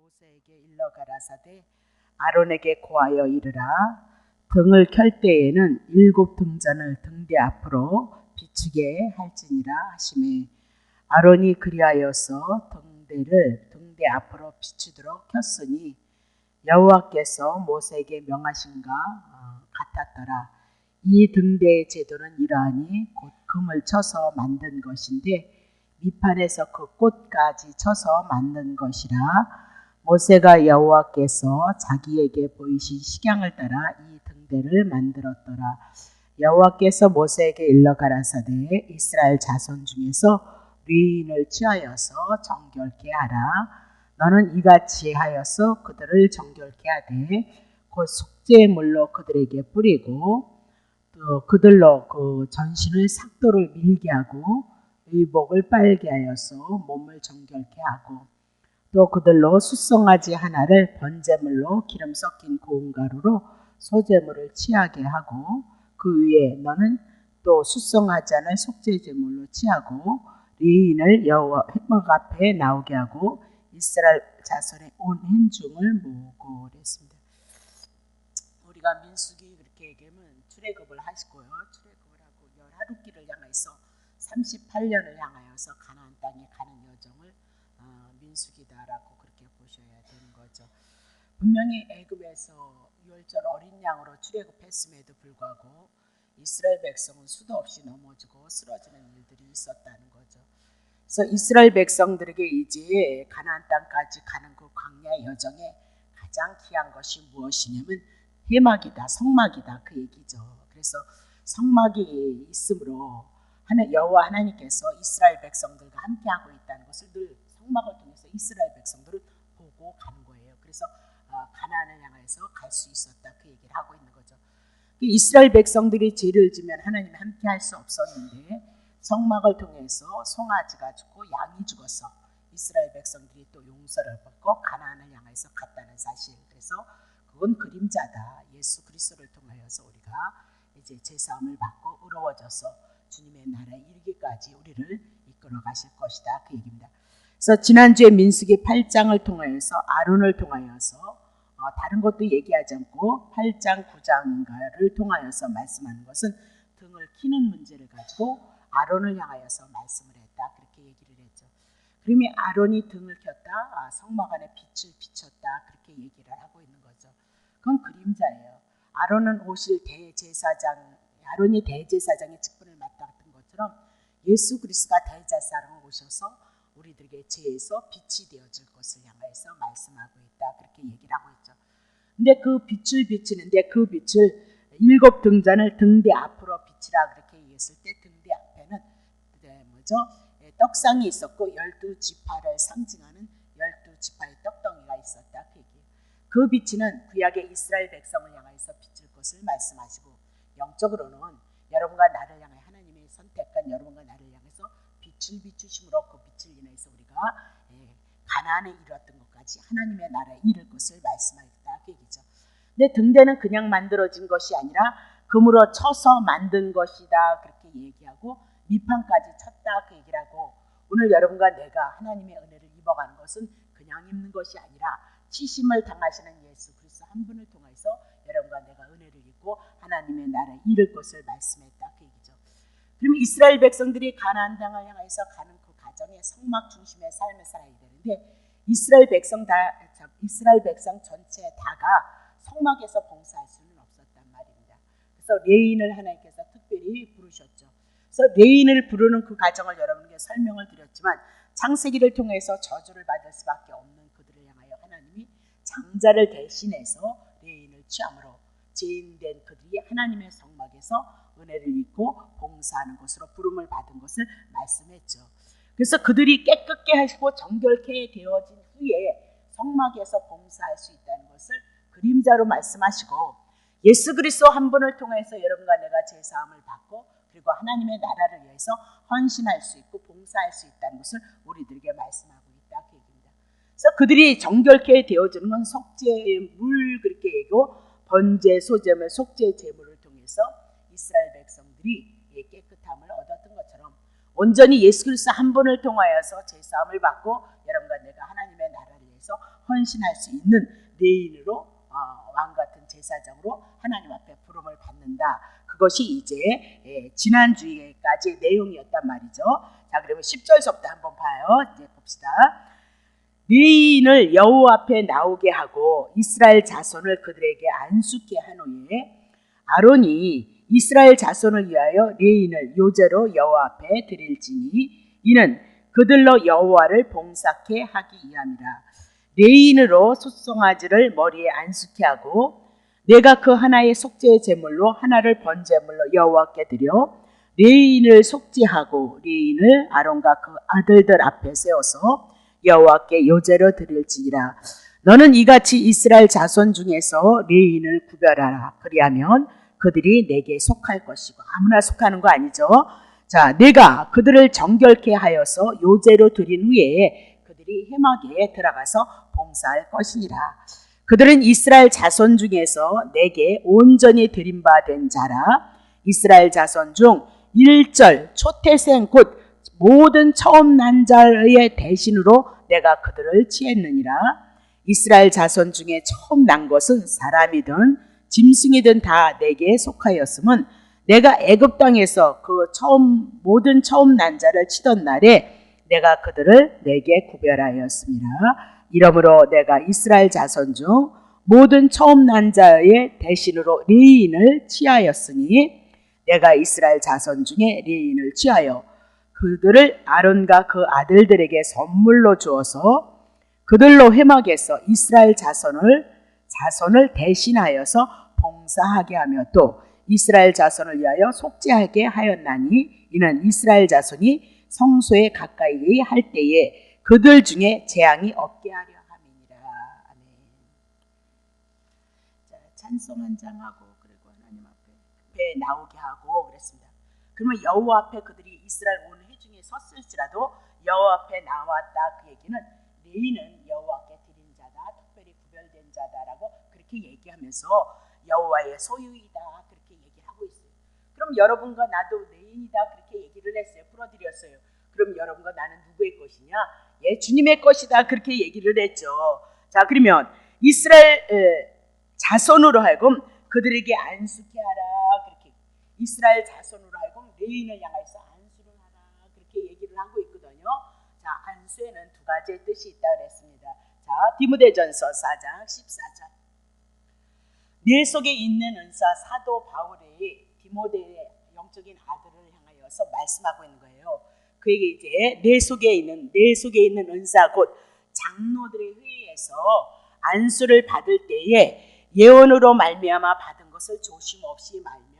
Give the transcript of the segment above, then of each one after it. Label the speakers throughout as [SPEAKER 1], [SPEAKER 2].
[SPEAKER 1] 모세에게 일러 가라사대 아론에게 고하여 이르라. 등을 켤 때에는 7 등잔을 등대 앞으로 비추게 할지니라 하시매 아론이 그리하여서 등대를 등대 앞으로 비추도록 켰으니 여호와께서 모세에게 명하신가 같았더라. 이 등대의 제도는 이러하니 곧 금을 쳐서 만든 것인데 밑판에서 그 꽃까지 쳐서 만든 것이라. 모세가 여호와께서 자기에게 보이신 식양을 따라 이 등대를 만들었더라. 여호와께서 모세에게 일러 가라사대 이스라엘 자손 중에서 레위인을 취하여서 정결케 하라. 너는 이같이 하여서 그들을 정결케 하되 곧 속죄물로 그들에게 뿌리고 또 그들로 그 전신을 삭도를 밀게 하고 의복을 빨게 하여서 몸을 정결케 하고 또 그들로 숫송아지 하나를 번제물로 기름 섞인 고운 가루로 소제물을 취하게 하고 그 위에 너는 또 숫송아지 하나를 속죄제물로 취하고 레위인을 여호와 앞에 나오게 하고 이스라엘 자손의 온 hin중을 모으고 그랬습니다. 우리가 민수기 그렇게 얘기하면 출애굽을 하시고요. 출애굽을 하고 열 하루길을 향해서 38년을 향하여서 가나안 땅에 가는 여정을 민수기다라고 그렇게 보셔야 되는 거죠. 분명히 애굽에서 유월절 어린 양으로 출애굽했음에도 불구하고 이스라엘 백성은 수도 없이 넘어지고 쓰러지는 일들이 있었다는 거죠. 그래서 이스라엘 백성들에게 이제 가나안 땅까지 가는 그 광야 여정에 가장 귀한 것이 무엇이냐면 회막이다, 성막이다 그 얘기죠. 그래서 성막이 있으므로 여호와 하나님께서 이스라엘 백성들과 함께하고 있다는 것을 늘 성막을 통해서 이스라엘 백성들을 보고 가는 거예요. 그래서 가나안을 향해서 갈 수 있었다 그 얘기를 하고 있는 거죠. 이스라엘 백성들이 죄를 지면 하나님이 함께할 수 없었는데 성막을 통해서 송아지가 죽고 양이 죽어서 이스라엘 백성들이 또 용서를 받고 가나안을 향해서 갔다는 사실. 그래서 그건 그림자다. 예수 그리스도를 통하여서 우리가 이제 제사함을 받고 의로워져서 주님의 나라에 이르기까지 우리를 이끌어 가실 것이다 그 얘기입니다. 그래서 지난주에 민수기 8장을 통하여서 아론을 통하여서 다른 것도 얘기하지 않고 8장 9장인가를 통하여서 말씀하는 것은 등을 키는 문제를 가지고 아론을 향하여서 말씀을 했다 그렇게 얘기를 했죠. 그러면 아론이 등을 켰다, 성막 안에 빛을 비췄다 그렇게 얘기를 하고 있는 거죠. 그건 그림자예요. 아론은 오실 대제사장, 아론이 대제사장의 직분을 맡았던 것처럼 예수 그리스도가 대제사장으로 오셔서 우리들에게 죄에서 빛이 되어질 것을 향해서 말씀하고 있다 그렇게 얘기를 하고 있죠. 근데 그 빛을 비치는데 그 빛을 7 등잔을 등대 앞으로 비치라 그렇게 얘기했을 때 등대 앞에는 떡상이 있었고 12지파를 상징하는 12지파의 떡덩이가 있었다 그 얘기예요. 그 빛은 구약의 이스라엘 백성을 향해서 비칠 것을 말씀하시고 영적으로는 여러분과 나를 향해 하나님이 선택한 여러분과 나를 향해서 빛을 비추심으로 그 빛을 인해서 우리가 가나안에 이르렀던 것까지 하나님의 나라에 이를 것을 말씀하셨다 그 얘기죠. 근데 등대는 그냥 만들어진 것이 아니라 금으로 쳐서 만든 것이다 그렇게 얘기하고 밑판까지 쳤다 그 얘기를 하고 오늘 여러분과 내가 하나님의 은혜를 입어가는 것은 그냥 입는 것이 아니라 치심을 당하시는 예수 그리스도 한 분을 통해서 여러분과 내가 은혜를 입고 하나님의 나라에 이를 것을 말씀했다 그 얘기죠. 그러면 이스라엘 백성들이 가나안 땅을 향해서 가는 그 가정에 성막 중심의 삶을 살아야 되는데 이스라엘 백성 전체 다가 성막에서 봉사할 수는 없었단 말입니다. 그래서 레위인을 하나님께서 특별히 부르셨죠. 그래서 레위인을 부르는 그 과정을 여러분에게 설명을 드렸지만 창세기를 통해서 저주를 받을 수밖에 없는 그들을 향하여 하나님이 장자를 대신해서 레위인을 취함으로 죄인된 그들이 하나님의 성막에서 은혜를 입고 봉사하는 것으로 부름을 받은 것을 말씀했죠. 그래서 그들이 깨끗게 하시고 정결케 되어진 후에 성막에서 봉사할 수 있다는 것을 그림자로 말씀하시고 예수 그리스도 한 분을 통해서 여러분과 내가 제사함을 받고 그리고 하나님의 나라를 위해서 헌신할 수 있고 봉사할 수 있다는 것을 우리들에게 말씀하고 있다 그 얘기입니다. 그래서 그들이 정결케 되어지는 건 속죄물 그렇게 얘기고 번제, 소제물, 속죄 제물을 통해서 이스라엘 백성들이 깨끗함을 얻었던 것처럼 온전히 예수 그리스도 한 분을 통하여서 제사함을 받고 여러분과 내가 하나님의 나라를 위해서 헌신할 수 있는 레인으로 왕 같은 제사장으로 하나님 앞에 부름을 받는다. 그것이 이제 지난주에까지 내용이었단 말이죠. 자, 그러면 10절서부터 한번 봐요. 이제 봅시다. 레인을 여호와 앞에 나오게 하고 이스라엘 자손을 그들에게 안수케 한 후에 아론이 이스라엘 자손을 위하여 레인을 요제로 여호와 앞에 드릴지니 이는 그들로 여호와를 봉사케 하기 위함이라. 레인으로 숫송아지를 머리에 안수케 하고 내가 그 하나의 속죄의 제물로 하나를 번제물로 여호와께 드려 레인을 속죄하고 레인을 아론과 그 아들들 앞에 세워서 여호와께 요제로 드릴지니라. 너는 이같이 이스라엘 자손 중에서 레인을 구별하라. 그리하면 그들이 내게 속할 것이고. 아무나 속하는 거 아니죠. 자, 내가 그들을 정결케 하여서 요제로 드린 후에 그들이 회막에 들어가서 봉사할 것이니라. 그들은 이스라엘 자손 중에서 내게 온전히 드림받은 자라. 이스라엘 자손 중 일절 초태생 곧 모든 처음 난 자의 대신으로 내가 그들을 취했느니라. 이스라엘 자손 중에 처음 난 것은 사람이든 짐승이든 다 내게 속하였음은 내가 애굽 땅에서 그 모든 처음 난 자를 치던 날에 내가 그들을 내게 구별하였습니다. 이러므로 내가 이스라엘 자손 중 모든 처음 난 자의 대신으로 레인을 취하였으니 내가 이스라엘 자손 중에 레인을 취하여 그들을 아론과 그 아들들에게 선물로 주어서 그들로 회막에서 이스라엘 자손을 대신하여서 봉사하게 하며 또 이스라엘 자손을 위하여 속죄하게 하였나니 이는 이스라엘 자손이 성소에 가까이 할 때에 그들 중에 재앙이 없게 하려 함이니라. 아멘. 자, 찬송 한 장하고 그리고 하나님 앞에 나오게 하고 그랬습니다. 그러면 여호와 앞에 그들이 이스라엘 온 회중에 섰을지라도 여호와 앞에 나왔다. 그 얘기는 레인은 여호와께 드린 자다, 특별히 구별된 자다라고 그렇게 얘기하면서 여호와의 소유이다 그렇게 얘기를 하고 있어요. 그럼 여러분과 나도 레인이다 그렇게 얘기를 했어요. 풀어드렸어요. 그럼 여러분과 나는 누구의 것이냐? 예, 주님의 것이다 그렇게 얘기를 했죠. 자, 그러면 이스라엘 자손으로 하여금 그들에게 안수케 하라 그렇게 이스라엘 자손으로 하여금 레인을 향해서 안수를 하라 그렇게 얘기를 하고 있거든요. 자, 안수에는 두 가지의 뜻이 있다 그랬습니다. 자, 디모데전서 4장 14절. 내 속에 있는 은사 사도 바울이 디모데의 영적인 아들을 향하여서 말씀하고 있는 거예요. 그에게 이제 내 속에 있는 은사 곧 장로들의 회의에서 안수를 받을 때에 예언으로 말미암아 받은 것을 조심 없이 말면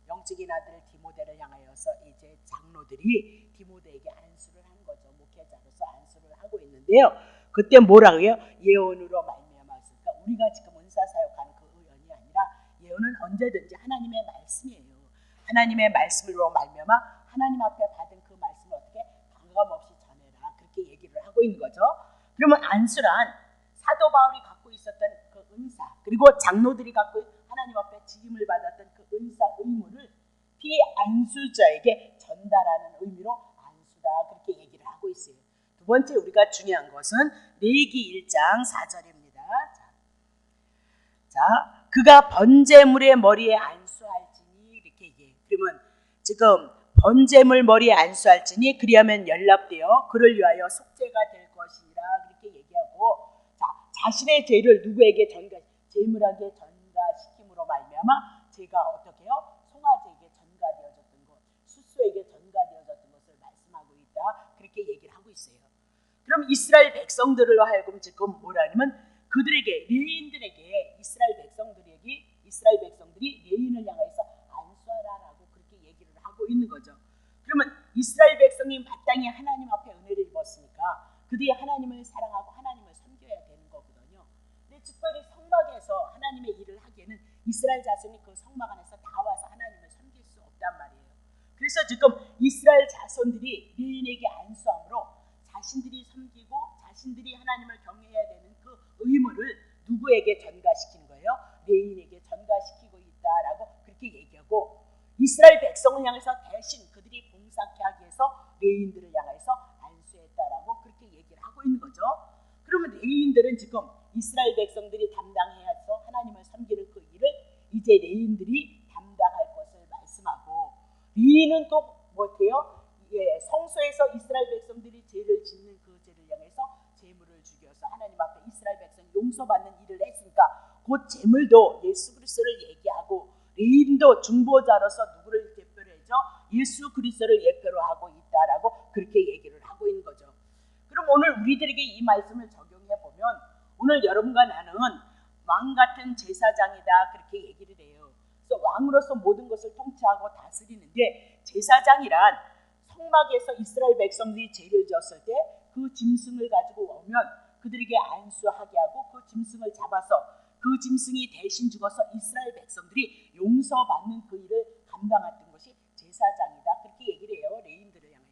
[SPEAKER 1] 영적인 아들 디모데를 향하여서 이제 장로들이 디모데에게 안수를 하는 거죠. 목회자로서 안수를 하고 있는데요. 그때 뭐라고요? 예언으로 말미암았으니까 우리가 지금 은사 사역하는 그 의원이 아니라 예언은 언제든지 하나님의 말씀이에요. 하나님의 말씀으로 말미암아 하나님 앞에 받은 그 말씀을 어떻게 감감없이 전해라 그렇게 얘기를 하고 있는 거죠. 그러면 안수란 사도 바울이 갖고 있었던 그 은사 그리고 장로들이 갖고 하나님 앞에 지임을 받았던 그 은사 의무를 비안수자에게 전달하는 의미로 안수다 그렇게 얘기를 하고 있어요. 두 번째 우리가 중요한 것은 레위기 1장 4절입니다. 자, 그가 번제물의 머리에 안수할지니 이렇게 얘기해요. 그러면 지금 번제물 머리에 안수할지니 그리하면 연락되어 그를 위하여 속죄가 될 것이니라 그렇게 얘기하고 자, 자신의 죄를 누구에게 제물하게 전가시킴으로 말미암아 죄가 어떻게 해요? 송아지에게 전가되어졌던 것, 숫소에게 전가되어졌던 것을 말씀하고 있다 그렇게 얘기를 하고 있어요. 그럼 이스라엘 백성들로 하여금 지금 뭐라 하냐면 그들에게 레인들에게 이스라엘 백성들이 레인을 향해서 안수하라라고 그렇게 얘기를 하고 있는 거죠. 그러면 이스라엘 백성이 마땅히 하나님 앞에 은혜를 입었으니까 그들이 하나님을 사랑하고 하나님을 섬겨야 되는 거거든요. 근데 특별히 성막에서 하나님의 일을 하기에는 이스라엘 자손이 그 성막 안에서 다 와서 하나님을 섬길 수 없단 말이에요. 그래서 지금 이스라엘 자손들이 레인에게 안수함으로 자신들이 섬기고 자신들이 하나님을 경외해야 되는 그 의무를 누구에게 전가시킨 거예요? 레인에게 전가시키고 있다라고 그렇게 얘기하고 이스라엘 백성을 향해서 대신 그들이 봉사케 하기 위해서 레인들을 향해서 안수했다라고 그렇게 얘기를 하고 있는 거죠. 그러면 레인들은 레위인들은 지금 이스라엘 백성들이 담당해야 해서 하나님을 섬기는 그 일을 이제 레위인들이 담당할 것을 말씀하고, 레위인은 또 뭐예요? 성소에서 이스라엘 백성들이 죄를 짓는 그 죄를 향해서 제물을 죽여서 하나님 앞에 이스라엘 백성 용서받는 일을 했으니까 그 제물도 예수 그리스도를 얘기하고, 레위인도 중보자로서 누구를 대표로 해죠? 예수 그리스도를 예표로 하고 있다라고 그렇게 얘기를 하고 있는 거죠. 그럼 오늘 우리들에게 이 말씀을 적용해 보면, 오늘 여러분과 나는 왕 같은 제사장이다 그렇게 얘기를 해요. 그래서 왕으로서 모든 것을 통치하고 다스리는데, 제사장이란 성막에서 이스라엘 백성들이 죄를 지었을 때 그 짐승을 가지고 오면 그들에게 안수하게 하고, 그 짐승을 잡아서 그 짐승이 대신 죽어서 이스라엘 백성들이 용서받는 그 일을 감당했던 것이 제사장이다 그렇게 얘기를 해요. 레위인들을 향하여.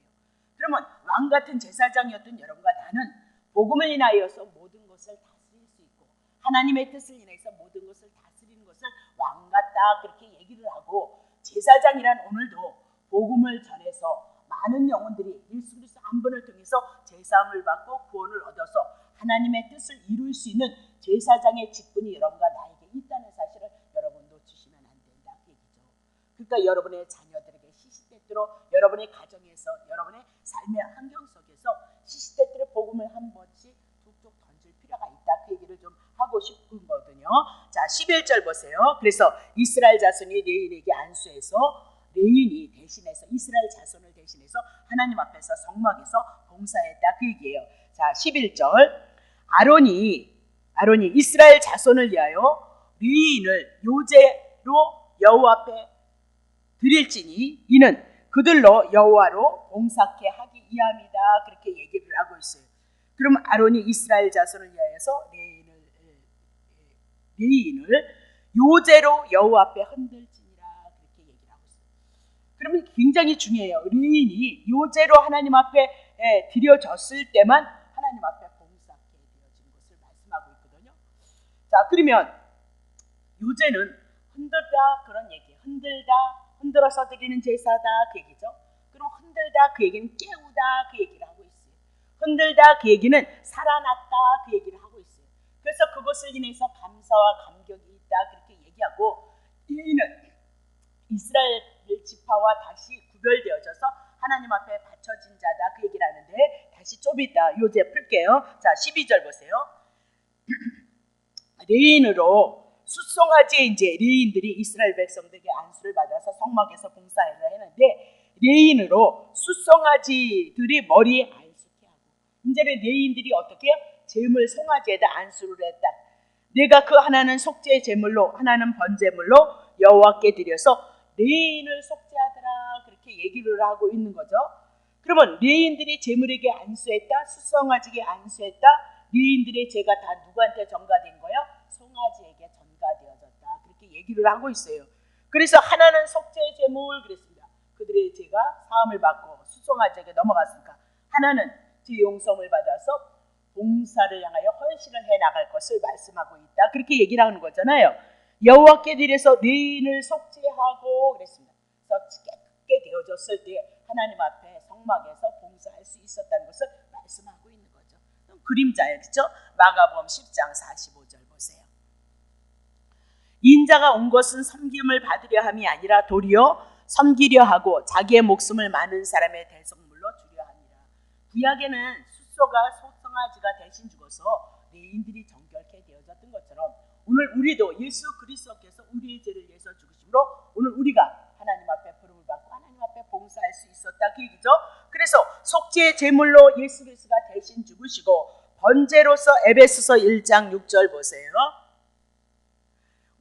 [SPEAKER 1] 그러면 왕 같은 제사장이었던 여러분과 나는 복음을 인하여서 모든 것을 다스릴 수 있고, 하나님의 뜻을 인해서 모든 것을 다스리는 것을 왕 같다 그렇게 얘기를 하고, 제사장이란 오늘도 복음을 전해서 많은 영혼들이 예수 그리스도 한 분을 통해서 제사함을 받고 구원을 얻어서 하나님의 뜻을 이룰 수 있는 제사장의 직분이 여러분과 나에게 있다는 사실을 여러분 놓치시면 안 된다 그 얘기죠. 그러니까 여러분의 자녀들에게 시시때때로 여러분의 가정에서 여러분의 삶의 환경 속에서 시시때때로 복음을 한 번씩 툭툭 던질 필요가 있다 그 얘기를 좀 하고 싶은 거거든요. 자, 11절 보세요. 그래서 이스라엘 자손이 레위인에게 안수해서, 레위인이 대신해서 이스라엘 자손을 대신해서 하나님 앞에서 성막에서 봉사했다 그 얘기예요. 자, 11절 아론이 이스라엘 자손을 위하여 레위인을 요제로 여호와 앞에 드릴지니 이는 그들로 여호와로 봉사케 하기 위함이다 그렇게 얘기를 하고 있어요. 그럼 아론이 이스라엘 자손을 위하여서 레위인을 요제로 여호와 앞에 흔들지니라 그렇게 얘기를 하고 있어요. 그러면 굉장히 중요해요. 레위인이 요제로 하나님 앞에 드려졌을 때만 하나님 앞에 봉사케 되어지는 것을 말씀하고 있거든요. 자, 그러면 요제는 흔들다 그런 얘기예요. 흔들어서 드리는 제사다 그 얘기죠. 그럼 흔들다 그 얘기는 깨우다 그 얘기를 하고 있어요. 흔들다 그 얘기는 살아났다 그 얘기를 하고 있어요. 그래서 그것을 인해서 감사와 감격이 있다 그렇게 얘기하고, 이는 이스라엘 지파와 다시 구별되어져서 하나님 앞에 바쳐진 자다 그 얘기를 하는데, 다시 좀 이따 요제 풀게요. 자, 12절 보세요. 레위인으로 숫송아지에 이제 레위인들이 이스라엘 백성들에게 안수를 받아서 성막에서 봉사를 했는데, 레위인으로 숫송아지들이 머리에 안수케 하고, 이제는 레위인들이 어떻게 해요? 제물 송아지에다 안수를 했다. 내가 그 하나는 속죄 제물로 하나는 번제물로 여호와께 드려서 레위인을 속죄하더라 그렇게 얘기를 하고 있는 거죠. 그러면 레위인들이 제물에게 안수했다, 숫송아지에게 안수했다. 레위인들의 죄가 다 누구한테 전가된 거예요? 송아지에게 전가되어졌다 그렇게 얘기를 하고 있어요. 그래서 하나는 속죄 제물 그랬습니다. 그들의 죄가 사함을 받고 숫송아지에게 넘어갔으니까 하나는 죄 용서를 받아서 봉사를 향하여 헌신을 해나갈 것을 말씀하고 있다 그렇게 얘기를 하는 거잖아요. 여호와께 드려서 레위인을 속죄하고 그랬습니다. 그래서 깨끗게 되어졌을 때 하나님 앞에 성막에서 봉사할 수 있었다는 것을 말씀하고 있는 거죠. 그림자예요, 그렇죠? 마가복음 10장 45절 보세요. 인자가 온 것은 섬김을 받으려 함이 아니라 도리어 섬기려 하고 자기의 목숨을 많은 사람의 대속물로 주려 함이라. 구약에는 숫송아지가 대신 죽어서 레위인들이 정결케 되어졌던 것처럼 오늘 우리도 예수 그리스도께서 우리의 죄를 위해서 죽으심으로 오늘 우리가 하나님 앞에 부름을 받고 하나님 앞에 봉사할 수 있었다 그 얘기죠. 그래서 속죄 제물로 예수 그리스도가 대신 죽으시고 번제로서 에베소서 1장 6절 보세요.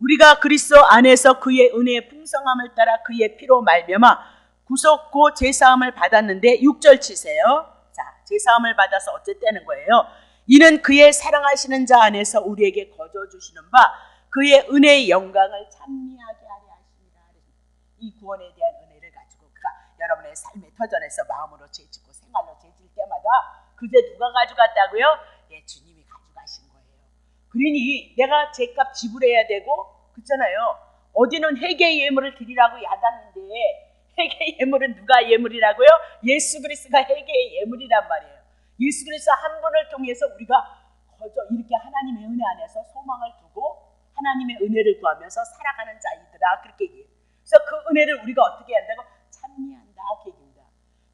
[SPEAKER 1] 우리가 그리스도 안에서 그의 은혜의 풍성함을 따라 그의 피로 말미암아 구속고 제사함을 받았는데 6절 치세요. 자, 제사함을 받아서 어쨌다는 거예요? 이는 그의 사랑하시는 자 안에서 우리에게 거저 주시는 바 그의 은혜의 영광을 찬미하게 하려 하십니다. 이 구원에 대한 은혜를 가지고 그가 여러분의 삶의 터전에서 마음으로 죄짓고 생활로 죄질 때마다 그제 누가 가져갔다고요? 예, 주님이 가져가신 거예요. 그러니 내가 죄값 지불해야 되고 그렇잖아요. 어디는 회개 예물을 드리라고 야단인데 회개 예물은 누가 예물이라고요? 예수 그리스도가 회개의 예물이란 말이에요. 예수 그리스도 한 분을 통해서 우리가 거저 이렇게 하나님의 은혜 안에서 소망을 두고 하나님의 은혜를 구하면서 살아가는 자이더라 그렇게 얘기해요. 그래서 그 은혜를 우리가 어떻게 한다고? 찬미한다 그 얘기입니다.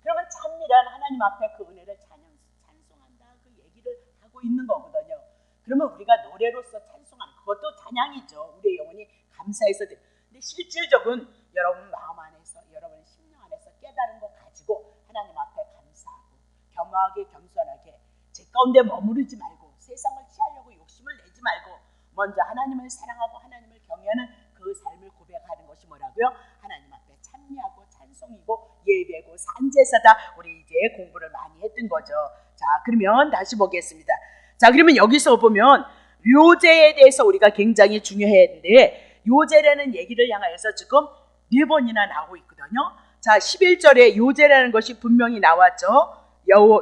[SPEAKER 1] 그러면 찬미란 하나님 앞에 그 은혜를 찬송한다 그 얘기를 하고 있는 거거든요. 그러면 우리가 노래로서 찬송하는 그것도 찬양이죠. 우리의 영혼이 감사해서 돼요. 근데 실질적인 여러분 마음 안에서 여러분 심령 안에서 깨달은 거 가지고 하나님 앞에 감사하고 겸허하게 겸손하게 제 가운데 머무르지 말고 세상을 취하려고 욕심을 내지 말고 먼저 하나님을 사랑하고 하나님을 경외하는 그 삶을 고백하는 것이 뭐라고요? 하나님 앞에 찬미하고 찬송이고 예배고 산제사다. 우리 이제 공부를 많이 했던 거죠. 자, 그러면 다시 보겠습니다. 자, 그러면 여기서 보면 료제에 대해서 우리가 굉장히 중요했는데 요제라는 얘기를 향하여서 지금 4번이나 나오고 있거든요. 자, 11절에 요제라는 것이 분명히 나왔죠.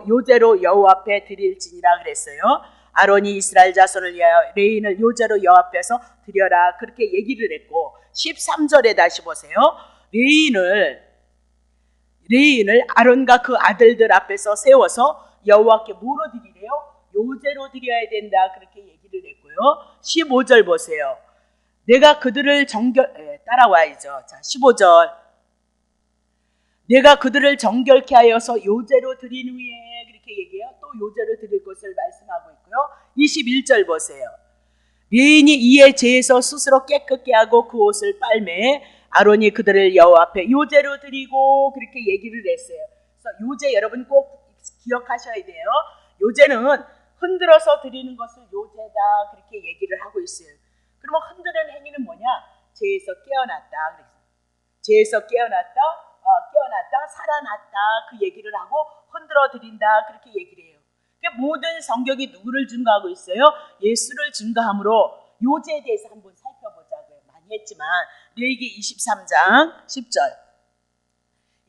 [SPEAKER 1] 요제로 여호와 앞에 드릴지니라 그랬어요. 아론이 이스라엘 자손을 위하여 레인을 요제로 여호와 앞에서 드려라 그렇게 얘기를 했고 13절에 다시 보세요. 레인을 아론과 그 아들들 앞에서 세워서 여호와께 뭐로 드리래요? 요제로 드려야 된다 그렇게 얘기를 했고요. 15절 보세요. 내가 그들을 따라와야죠. 자, 15절 내가 그들을 정결케 하여서 요제로 드린 후에 그렇게 얘기해요. 또 요제로 드릴 것을 말씀하고 있고요. 21절 보세요. 레인이 이에 제에서 스스로 깨끗게 하고 그 옷을 빨매 아론이 그들을 여호와 앞에 요제로 드리고 그렇게 얘기를 했어요. 그래서 요제 여러분 꼭 기억하셔야 돼요. 요제는 흔들어서 드리는 것을 요제다 그렇게 얘기를 하고 있어요. 그러면 흔드는 행위는 뭐냐? 죄에서 깨어났다. 그래서 죄에서 깨어났다, 살아났다 그 얘기를 하고 흔들어 드린다 그렇게 얘기를 해요. 그러니까 모든 성경이 누구를 증거하고 있어요? 예수를 증거함으로 요제에 대해서 한번 살펴보자고요. 많이 했지만 레위기 23장 10절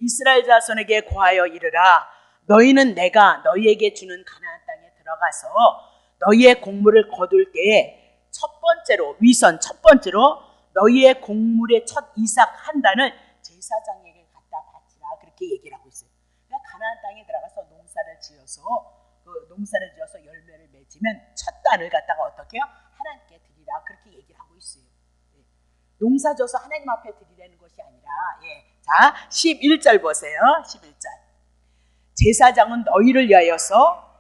[SPEAKER 1] 이스라엘 자손에게 고하여 이르라 너희는 내가 너희에게 주는 가나안 땅에 들어가서 너희의 곡물을 거둘 때에 첫 번째로 너희의 곡물의 첫 이삭 한 단을 제사장에게 갖다 바치라 그렇게 얘기를 하고 있어요. 그러니까 가나안 땅에 들어가서 농사를 지어서 열매를 맺으면 첫 단을 갖다가 어떻게 해요? 하나님께 드리라 그렇게 얘기를 하고 있어요. 농사 져서 하나님 앞에 드리라는 것이 아니라 자 11절 보세요. 11절 제사장은 너희를 위하여서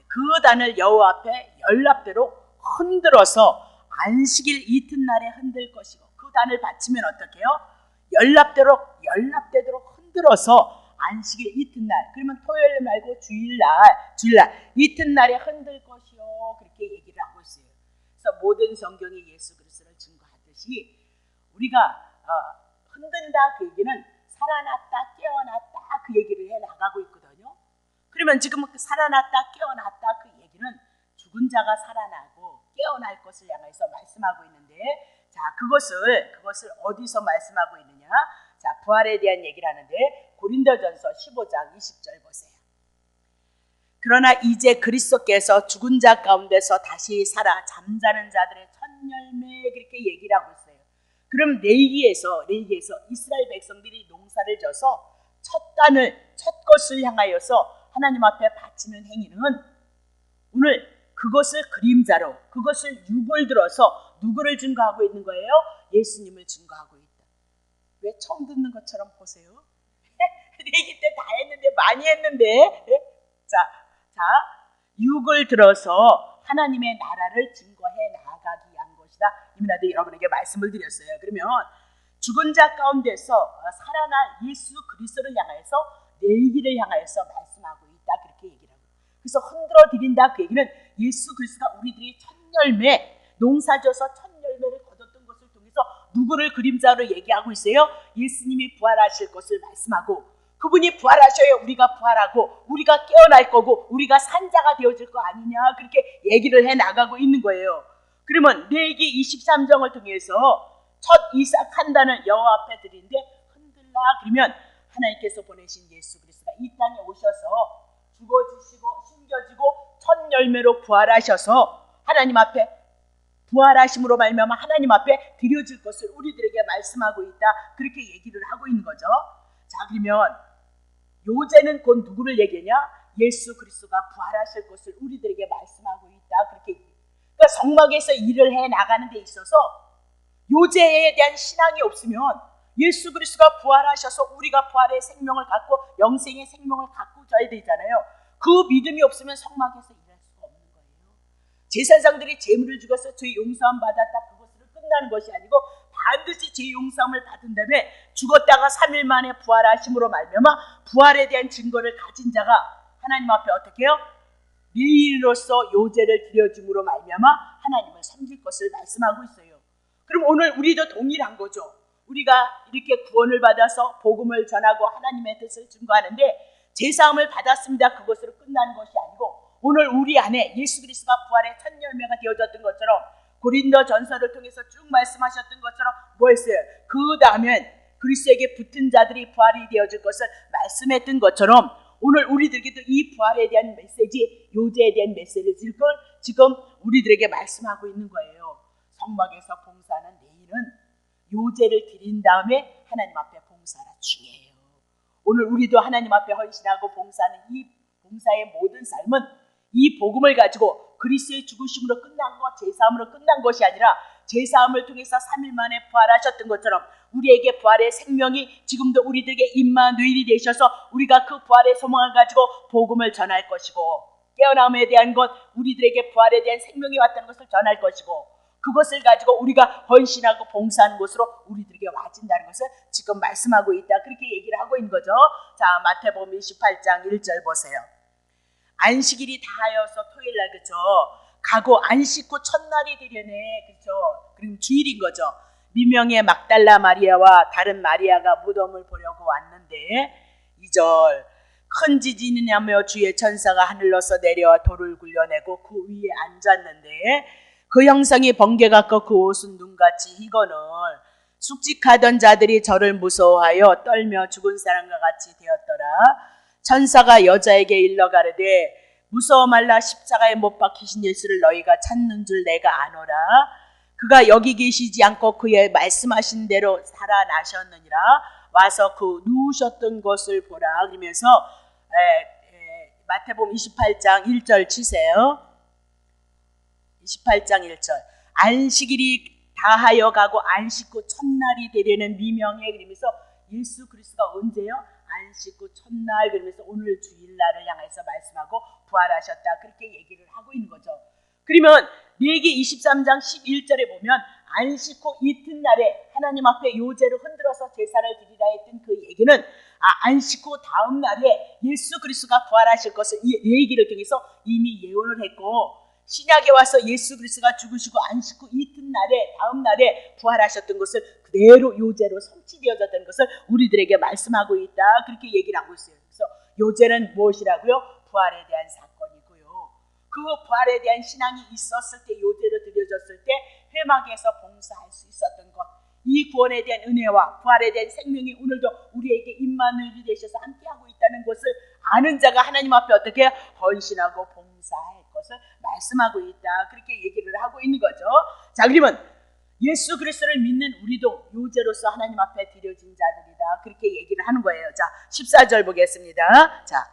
[SPEAKER 1] 그 단을 여호와 앞에 연lap대로 흔들어서 안식일 이튿날에 흔들 것이고 그 단을 바치면 어떻게 해요? 연lap되도록 흔들어서 안식일 이튿날 그러면 토요일 말고 주일날 이튿날에 흔들 것이요 그렇게 얘기를 하고 있어요. 그래서 모든 성경이 예수 그리스도를 증거하듯이 우리가 흔든다 그 얘기는 살아났다 깨어났다 그 얘기를 해 나가고 있거든요. 그러면 지금 살아났다 깨어났다 그 얘기는 죽은 자가 살아나고 깨어날 것을 향해서 말씀하고 있는데 자 그것을 어디서 말씀하고 있느냐? 자 부활에 대한 얘기를 하는데 고린도전서 15장 20절 보세요. 그러나 이제 그리스도께서 죽은 자 가운데서 다시 살아 잠자는 자들의 첫 열매 그렇게 얘기를 하고 있어요. 그럼 레위기에서 이스라엘 백성들이 농사를 져서 첫 것을 향하여서 하나님 앞에 바치는 행위는 오늘 그것을 그림자로 그것을 육을 들어서 누구를 증거하고 있는 거예요? 예수님을 증거하고 있다. 왜 처음 듣는 것처럼 보세요? 레위기 때 다 했는데 많이 했는데 자 육을 들어서 하나님의 나라를 증거해 나아가기 위한 것이다. 이민아도 여러분에게 말씀을 드렸어요. 그러면 죽은 자 가운데서 살아날 예수 그리스도를 향하여서 레위기를 향하여서 말씀하고 있다. 그렇게 얘기를 하고 그래서 흔들어 드린다 그 얘기는 예수 그리스도가 우리들이 첫 열매 농사져서 첫 열매를 거뒀던 것을 통해서 누구를 그림자로 얘기하고 있어요? 예수님이 부활하실 것을 말씀하고 그분이 부활하셔야 우리가 부활하고 우리가 깨어날 거고 우리가 산자가 되어질 거 아니냐 그렇게 얘기를 해 나가고 있는 거예요. 그러면 레위기 23장을 통해서 첫 이삭 한 단을 여호와 앞에 드리는데 흔들라 그러면 하나님께서 보내신 예수 그리스도가 이 땅에 오셔서 죽어지시고 숨겨지고 첫 열매로 부활하셔서 하나님 앞에 부활하심으로 말미암아 하나님 앞에 드려질 것을 우리들에게 말씀하고 있다. 그렇게 얘기를 하고 있는 거죠. 자 그러면 요제는 곧 누구를 얘기하냐? 예수 그리스도가 부활하실 것을 우리들에게 말씀하고 있다. 있다. 그렇게 그러니까 성막에서 일을 해 나가는 데 있어서 요제에 대한 신앙이 없으면 예수 그리스도가 부활하셔서 우리가 부활의 생명을 갖고 영생의 생명을 갖고 줘야 되잖아요. 그 믿음이 없으면 성막에서 일할 수가 없는 거예요. 제사장들이 제물을 죽어서 죄 용서함 받았다 그것으로 끝나는 것이 아니고 반드시 죄 용서함을 받은 다음에 죽었다가 3일 만에 부활하심으로 말미암아 부활에 대한 증거를 가진 자가 하나님 앞에 어떻게 해요? 미인으로서 요제를 드려줌으로 말미암아 하나님을 섬길 것을 말씀하고 있어요. 그럼 오늘 우리도 동일한 거죠. 우리가 이렇게 구원을 받아서 복음을 전하고 하나님의 뜻을 증거하는데 제사함을 받았습니다. 그것으로 끝나는 것이 아니고 오늘 우리 안에 예수 그리스도가 부활의 첫 열매가 되어졌던 것처럼 고린도 전서를 통해서 쭉 말씀하셨던 것처럼 뭐 했어요? 그 다음엔 그리스도에게 붙은 자들이 부활이 되어질 것을 말씀했던 것처럼 오늘 우리들에게도 이 부활에 대한 메시지, 요제에 대한 메시지를 지금 우리들에게 말씀하고 있는 거예요. 성막에서 봉사하는 내일은 요제를 드린 다음에 하나님 앞에 봉사가 중요해요. 오늘 우리도 하나님 앞에 헌신하고 봉사하는 이 봉사의 모든 삶은 이 복음을 가지고 그리스도의 죽으심으로 끝난 것, 제사함으로 끝난 것이 아니라 제사함을 통해서 3일 만에 부활하셨던 것처럼 우리에게 부활의 생명이 지금도 우리들에게 임마누엘이 되셔서 우리가 그 부활의 소망을 가지고 복음을 전할 것이고 깨어남에 대한 것, 우리들에게 부활에 대한 생명이 왔다는 것을 전할 것이고 그것을 가지고 우리가 헌신하고 봉사하는 곳으로 우리들에게 와진다는 것을 지금 말씀하고 있다. 그렇게 얘기를 하고 있는 거죠. 자, 마태복음 28장 1절 보세요. 안식일이 다하여서 토요일날 그렇죠. 가고 안 씻고 첫날이 되려네. 그렇죠. 그럼 주일인 거죠. 미명의 막달라 마리아와 다른 마리아가 무덤을 보려고 왔는데 2절 큰 지진이 나며 주의 천사가 하늘로서 내려와 돌을 굴려내고 그 위에 앉았는데 그 형상이 번개 같고 그 옷은 눈같이 희거늘 숙직하던 자들이 저를 무서워하여 떨며 죽은 사람과 같이 되었더라. 천사가 여자에게 일러 가르되 무서워 말라 십자가에 못 박히신 예수를 너희가 찾는 줄 내가 아노라. 그가 여기 계시지 않고 그의 말씀하신 대로 살아나셨느니라. 와서 그 누우셨던 것을 보라. 그러면서 마태복음 28장 1절 치세요. 28장 1절 안식일이 다하여 가고 안 씻고 첫날이 되려는 미명에 그러면서 예수 그리스도가 언제요? 안 씻고 첫날 그러면서 오늘 주일날을 향해서 말씀하고 부활하셨다 그렇게 얘기를 하고 있는 거죠. 그러면 레위기 23장 11절에 보면 안 씻고 이튿날에 하나님 앞에 요제를 흔들어서 제사를 드리라 했던 그 얘기는 안 씻고 다음 날에 예수 그리스도가 부활하실 것을 이 레위기를 통해서 이미 예언을 했고 신약에 와서 예수 그리스도가 죽으시고 안 씻고 이튿날에 다음 날에 부활하셨던 것을 그대로 요제로 성취되어졌다는 것을 우리들에게 말씀하고 있다 그렇게 얘기를 하고 있어요. 그래서 요제는 무엇이라고요? 부활에 대한 사건이고요. 그 부활에 대한 신앙이 있었을 때 요제로 드려졌을 때 회막에서 봉사할 수 있었던 것, 이 구원에 대한 은혜와 부활에 대한 생명이 오늘도 우리에게 임마누엘이 되셔서 함께하고 있다는 것을 아는 자가 하나님 앞에 어떻게 헌신하고 봉사할 것을 말씀하고 있다 그렇게 얘기를 하고 있는 거죠. 자, 그러면 예수 그리스도를 믿는 우리도 요제로서 하나님 앞에 드려진 자들이다 그렇게 얘기를 하는 거예요. 자, 14절 보겠습니다. 자,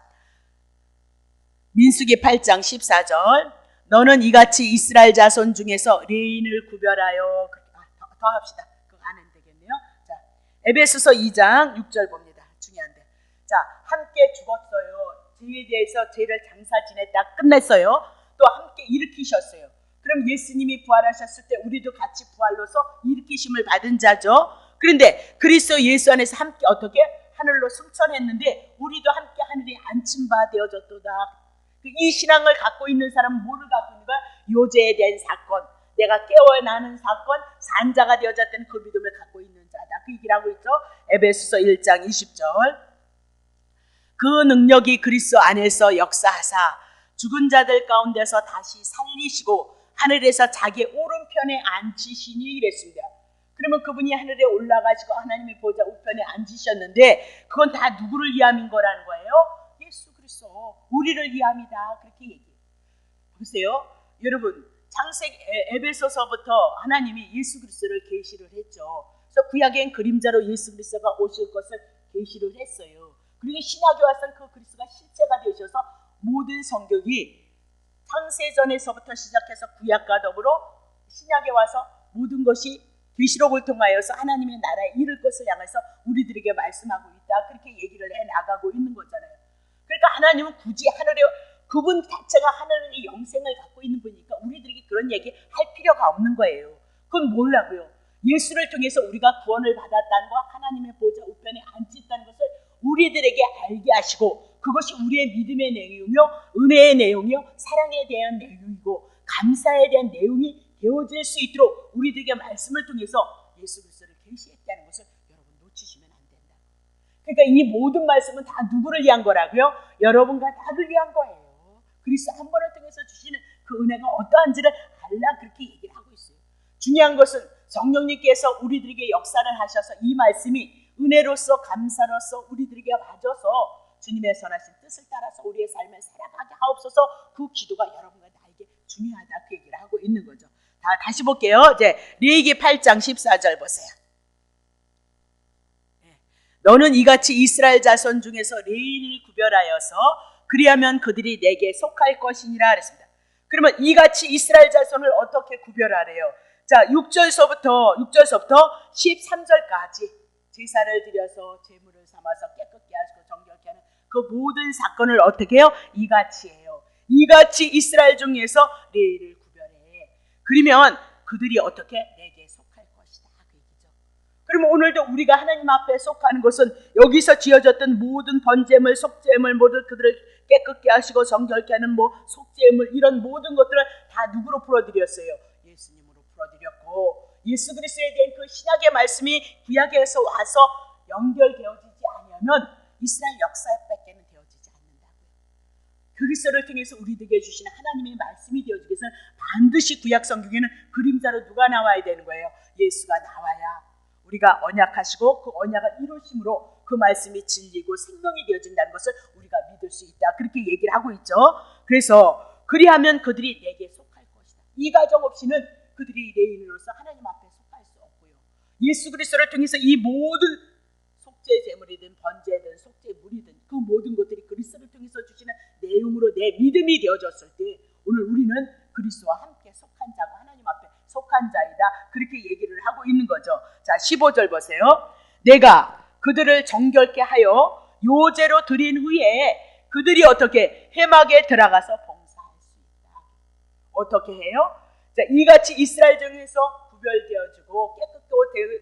[SPEAKER 1] 민수기 8장 14절 너는 이같이 이스라엘 자손 중에서 레인을 구별하여 더 합시다. 그거 안 해도 되겠네요. 자, 에베소서 2장 6절 봅니다. 중요한데. 자, 함께 죽었어요. 죄에 대해서 죄를 장사 지냈다 끝냈어요. 또 함께 일으키셨어요. 그럼 예수님이 부활하셨을 때 우리도 같이 부활로서 일으키심을 받은 자죠. 그런데 그리스도 예수 안에서 함께 어떻게 하늘로 승천했는데 우리도 함께 하늘에 앉힌 바 되어졌도다. 이 신앙을 갖고 있는 사람은 뭐를 갖고 있는 거야? 요제에 대한 사건, 내가 깨어나는 사건, 산자가 되어졌다는 그 믿음을 갖고 있는 자다. 그 얘기를 하고 있죠. 에베소서 1장 20절 그 능력이 그리스도 안에서 역사하사 죽은 자들 가운데서 다시 살리시고 하늘에서 자기 오른편에 앉히시니 이랬습니다. 그러면 그분이 하늘에 올라가시고 하나님의 보좌 우편에 앉으셨는데 그건 다 누구를 위함인 거라는 거예요? 예수 그리스도, 우리를 위함이다 그렇게 얘기해요. 보세요. 여러분 창세기 에베소서부터 하나님이 예수 그리스도를 계시를 했죠. 그래서 구약엔 그림자로 예수 그리스도가 오실 것을 계시를 했어요. 그리고 신약에 와서 그 그리스도가 실제가 되셔서 모든 성경이 창세전에서부터 시작해서 구약과 더불어 신약에 와서 모든 것이 계시록을 통하여서 하나님의 나라에 이를 것을 향해서 우리들에게 말씀하고 있다. 그렇게 얘기를 해나가고 있는 거잖아요. 그러니까 하나님은 굳이 하늘에 그분 자체가 하늘의 영생을 갖고 있는 분이니까 우리들에게 그런 얘기 할 필요가 없는 거예요. 그건 뭐라고요? 예수를 통해서 우리가 구원을 받았다는 거, 하나님의 보좌 우편에 앉혔다는 것을 우리들에게 알게 하시고, 그것이 우리의 믿음의 내용이며 은혜의 내용이요 사랑에 대한 내용이고 감사에 대한 내용이 되어질 수 있도록 우리들에게 말씀을 통해서 예수 그리스도를 계시했다는 것을 여러분 놓치시면 안 된다. 그러니까 이 모든 말씀은 다 누구를 위한 거라고요? 여러분과 나를 위한 거예요. 그리스도 한 번을 통해서 주시는 그 은혜가 어떠한지를 알라 그렇게 얘기를 하고 있어요. 중요한 것은 성령님께서 우리들에게 역사를 하셔서 이 말씀이 은혜로서 감사로서 우리들에게 와줘서 주님의 선하신 뜻을 따라서 우리의 삶을 살아가게 하옵소서. 그 기도가 여러분과 나에게 중요하다 그 얘기를 하고 있는 거죠. 다시 볼게요. 이제 레위기 8장 14절 보세요. 너는 이같이 이스라엘 자손 중에서 레위인을 구별하여서 그리하면 그들이 내게 속할 것이니라 그랬습니다. 그러면 이같이 이스라엘 자손을 어떻게 구별하래요? 자, 6절서부터 13절까지 제사를 드려서 제물을 삼아서 깨끗게 하시고 정결케 하는 그 모든 사건을 어떻게 해요? 이같이 해요. 이같이 이스라엘 중에서 레위를 구별해. 그러면 그들이 어떻게 내게 속할 것이다 그 얘기죠. 그러면 오늘도 우리가 하나님 앞에 속하는 것은 여기서 지어졌던 모든 번제물, 속제물 모두 그들을 깨끗게 하시고 정결케 하는 속제물 이런 모든 것들을 다 누구로 풀어드렸어요? 예수님으로 풀어드렸고, 예수 그리스도에 대한 그 신약의 말씀이 구약에서 와서 연결되어지지 않으면 이스라엘 역사밖에는 되어지지 않는다고요. 그리스도를 통해서 우리들에게 주시는 하나님의 말씀이 되어지기 위해서는 반드시 구약 성경에는 그림자로 누가 나와야 되는 거예요? 예수가 나와야 우리가 언약하시고 그 언약을 이루심으로 그 말씀이 진리고 생명이 되어진다는 것을 우리가 믿을 수 있다. 그렇게 얘기를 하고 있죠. 그래서 그리하면 그들이 내게 속할 것이다. 이 가정 없이는 그들이 레위인으로서 하나님 앞에 속할 수 없고요. 예수 그리스도를 통해서 이 모든 속죄 제물이든 번제든 속죄물이든 그 모든 것들이 그리스도를 통해서 주시는 내용으로 내 믿음이 되어졌을 때 오늘 우리는 그리스도와 함께 속한 자고 하나님 앞에 속한 자이다. 그렇게 얘기를 하고 있는 거죠. 자, 15절 보세요. 내가 그들을 정결케 하여 요제로 드린 후에 그들이 어떻게 회막에 들어가서 봉사할 수 있다. 어떻게 해요? 자, 이같이 이스라엘 중에서 구별되어지고 깨끗하고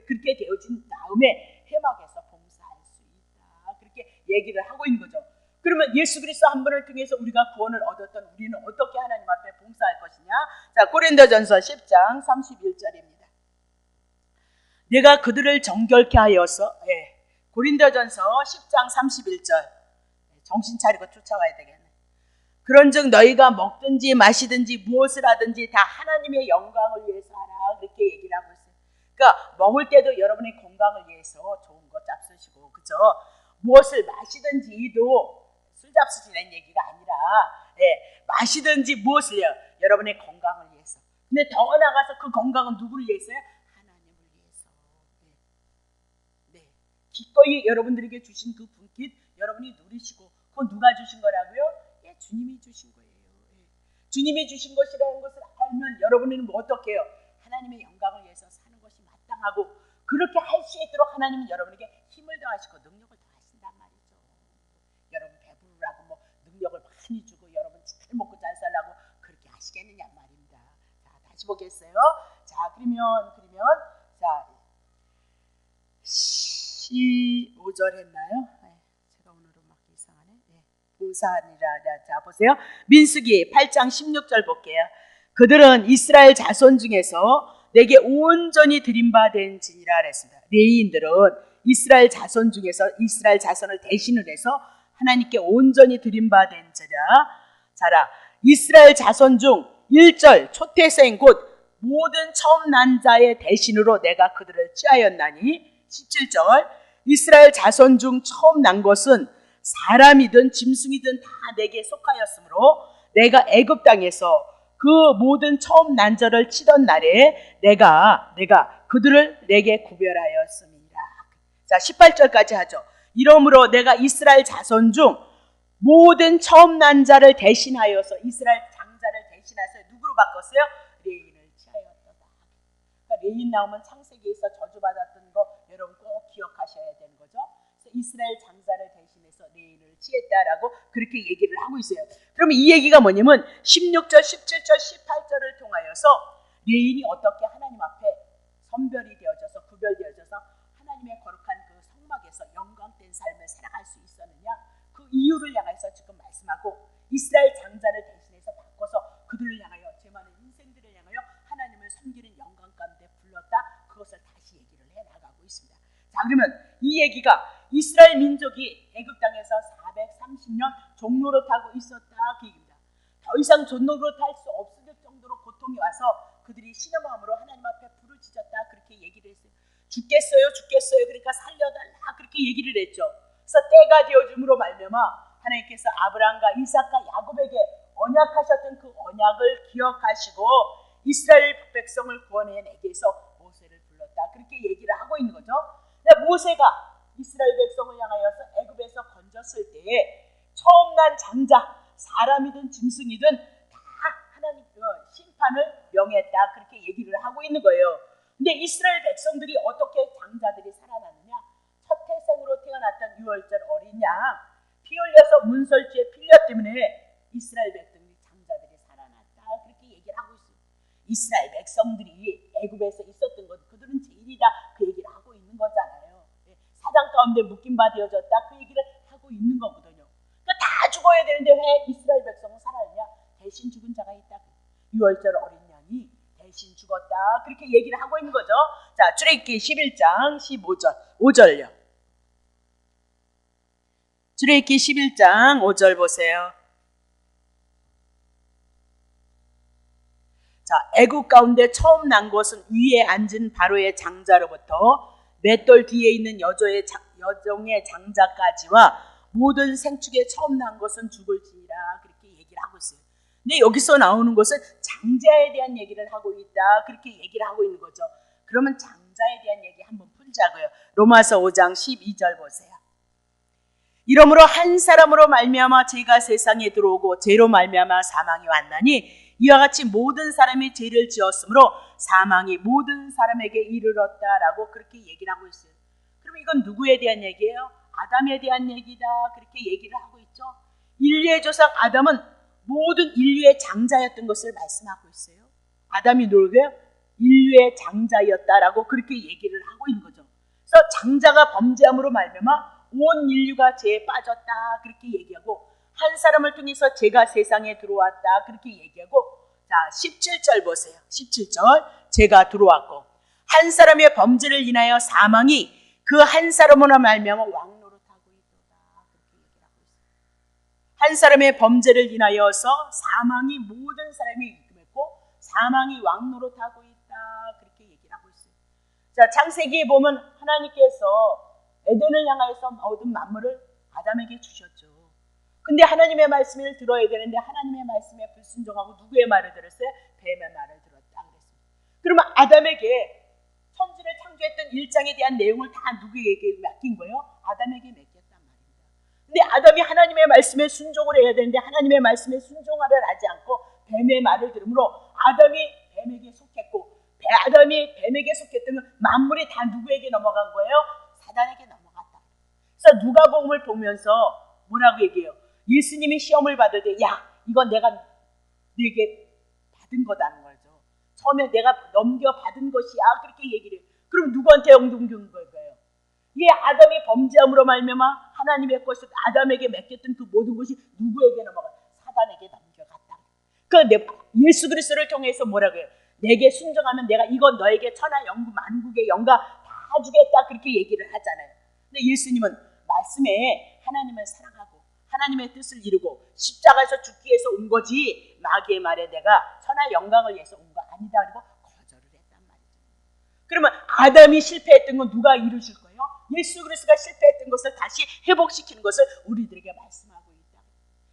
[SPEAKER 1] 그렇게 되어진 다음에 회막에서 봉사할 수 있다. 그렇게 얘기를 하고 있는 거죠. 그러면 예수 그리스도 한 분을 통해서 우리가 구원을 얻었던 우리는 어떻게 하나님 앞에 봉사할 것이냐? 자, 고린도전서 10장 31절입니다. 내가 그들을 정결케 하여서 고린도전서 10장 31절 정신 차리고 쫓아와야 되겠네. 그런즉 너희가 먹든지 마시든지 무엇을 하든지 다 하나님의 영광을 위해서 하라. 그렇게 얘기를 하고 있어요. 그러니까 먹을 때도 여러분의 건강을 위해서 좋은 거 잡수시고, 그죠? 무엇을 마시든지도 술 잡수시라는 얘기가 아니라 마시든지 무엇을요? 여러분의 건강을 위해서. 근데 더 나아가서 그 건강은 누구를 위해서요? 하나님을 위해서. 기꺼이 여러분들에게 주신 그 분깃 여러분이 누리시고, 그건 누가 주신 거라고요? 주님이 주신 거예요. 주님이 주신 것이라는 것을 알면 여러분은 어떻게 해요? 하나님의 영광을 위해서 사는 것이 마땅하고, 그렇게 할 수 있도록 하나님은 여러분에게 힘을 더하시고 능력을 더하신단 말이죠. 여러분 배부르라고 능력을 많이 주고 여러분 잘 먹고 잘 살라고 그렇게 하시겠느냐 말입니다. 자, 다시 보겠어요. 자, 그러면 자 15절 했나요? 제가 오늘은 막 이상하네. 봉사하니라. 자, 보세요. 민수기 8장 16절 볼게요. 그들은 이스라엘 자손 중에서 내게 온전히 드림받은지니라 그랬습니다. 레위인들은 이스라엘 자손 중에서 이스라엘 자손을 대신을 해서 하나님께 온전히 드림받은 자라. 이스라엘 자손 중 1절 초태생 곧 모든 처음 난 자의 대신으로 내가 그들을 취하였나니. 17절 이스라엘 자손 중 처음 난 것은 사람이든 짐승이든 다 내게 속하였으므로 내가 애굽 땅에서 그 모든 처음 난 자를 치던 날에 내가 그들을 내게 구별하였습니다. 자, 18절까지 하죠. 이러므로 내가 이스라엘 자손 중 모든 처음 난 자를 대신하여서 이스라엘 장자를 나서 누구로 바꿨어요? 레인을 취하였도다. 그러니까 레인 나오면 창세기에서 저주받았던 거 여러분 꼭 기억하셔야 되는 거죠. 그래서 이스라엘 장자를 대신해서 레인을 취했다라고 그렇게 얘기를 하고 있어요. 그러면 이 얘기가 뭐냐면 16절, 17절, 18절을 통하여서 레인이 어떻게 하나님 앞에 선별이 되어져서 구별되어져서 하나님의 거룩한 그 성막에서 영광된 삶을 살아갈 수 있었느냐, 그 이유를 향해서 지금 말씀하고 이스라엘 장자를 대신해서 바꿔서 그들을 향하여 죄 많은 인생들을 향하여 하나님을 섬기는 영광 가운데 불렀다. 그것을 다시 얘기를 해나가고 있습니다. 자, 그러면 이 얘기가 이스라엘 민족이 애굽 땅에서 430년 종노릇하고 있었다 그 얘기입니다. 더 이상 종노릇할 수 없을 정도로 고통이 와서 그들이 신의 마음으로 하나님 앞에 부르짖었다 그렇게 얘기를 했어요. 죽겠어요 죽겠어요 그러니까 살려달라 그렇게 얘기를 했죠. 그래서 때가 되어줌으로 말미암아 하나님께서 아브라함과 이삭과 야곱에게 언약하셨던 그 언약을 기억하시고 이스라엘 백성을 구원해내기 위해서 모세를 불렀다 그렇게 얘기를 하고 있는 거죠. 모세가 이스라엘 백성을 향하여서 애굽에서 건졌을 때에 처음 난 장자, 사람이든 짐승이든 다 하나님 심판을 명했다 그렇게 얘기를 하고 있는 거예요. 근데 이스라엘 백성들이 어떻게 장자들이 살아났느냐? 첫 태생으로 태어났던 6월절 어린 양 피 흘려서 문설주의 필려 때문에 이스라엘 백성들이 장자들이 살아났다 그렇게 얘기를 하고 있어요. 이스라엘 백성들이 애굽에서 있었던 것 그들은 제일이다 그 얘기를 하고 있는 거잖아요. 사장 가운데 묶임 바 되어졌다 그 얘기를 하고 있는 거거든요. 그러니까 다 죽어야 되는데 왜 이스라엘 백성은 살아났냐? 대신 죽은 자가 있다. 6월절 어린 양이 대신 죽었다 그렇게 얘기를 하고 있는 거죠. 자, 출애굽기 11장 15절 5절요. 출애굽기 11장 5절 보세요. 자, 애굽 가운데 처음 난 것은 위에 앉은 바로의 장자로부터 맷돌 뒤에 있는 여종의 장자까지와 모든 생축에 처음 난 것은 죽을지니라 그렇게 얘기를 하고 있어요. 근데 여기서 나오는 것은 장자에 대한 얘기를 하고 있다 그렇게 얘기를 하고 있는 거죠. 그러면 장자에 대한 얘기 한번 풀자고요. 로마서 5장 12절 보세요. 이러므로 한 사람으로 말미암아 죄가 세상에 들어오고 죄로 말미암아 사망이 왔나니 이와 같이 모든 사람이 죄를 지었으므로 사망이 모든 사람에게 이르렀다라고 그렇게 얘기를 하고 있어요. 그럼 이건 누구에 대한 얘기예요? 아담에 대한 얘기다 그렇게 얘기를 하고 있죠. 인류의 조상 아담은 모든 인류의 장자였던 것을 말씀하고 있어요. 아담이 누구예요? 인류의 장자였다라고 그렇게 얘기를 하고 있는 거죠. 그래서 장자가 범죄함으로 말미암아 온 인류가 죄에 빠졌다 그렇게 얘기하고 한 사람을 통해서 죄가 세상에 들어왔다 그렇게 얘기하고 자 17절 보세요. 17절 죄가 들어왔고 한 사람의 범죄를 인하여 사망이 그 한 사람으로 말미암아 왕노릇하고 있도다 그렇게 얘기를 하고 있어요. 한 사람의 범죄를 인하여서 사망이 모든 사람이 입금했고 사망이 왕노릇하고 있다 그렇게 얘기를 하고 있어요. 자 창세기에 보면 하나님께서 에덴을 향하여서 모든 만물을 아담에게 주셨죠. 근데 하나님의 말씀을 들어야 되는데 하나님의 말씀에 불순종하고 누구의 말을 들었어요? 뱀의 말을 들었다 그랬어요. 그러면 아담에게 천지를 창조했던 1장에 대한 내용을 다 누구에게 맡긴 거예요? 아담에게 맡겼단 말입니다. 근데 아담이 하나님의 말씀에 순종을 해야 되는데 하나님의 말씀에 순종하려 하지 않고 뱀의 말을 들으므로 아담이 뱀에게 속했고 아담이 뱀에게 속했던 만물이 다 누구에게 넘어간 거예요? 사단에게 넘어갔다. 그래서 누가복음을 보면서 뭐라고 얘기해요? 예수님이 시험을 받을 때 야 이건 내가 네게 받은 거다는 거죠. 처음에 내가 넘겨받은 것이야 그렇게 얘기를 해요. 그럼 누구한테 넘긴 거예요? 이게 아담이 범죄함으로 말미암아 하나님의 것을 아담에게 맡겼던 그 모든 것이 누구에게 넘어가? 사단에게 넘겨갔다. 그러니까 예수 그리스도를 통해서 뭐라고 해요? 내게 순종하면 내가 이건 너에게 천하 영구 만국의 영광 다 주겠다 그렇게 얘기를 하잖아요. 근데 예수님은 말씀에 하나님을 사랑하고 하나님의 뜻을 이루고 십자가에서 죽기 위해서 온 거지 마귀의 말에 내가 천하 영광을 위해서 온 거 아니다 그리고 거절을 했단 말이죠. 그러면 아담이 실패했던 건 누가 이루실 거예요? 예수 그리스도가 실패했던 것을 다시 회복시키는 것을 우리들에게 말씀하고 있다.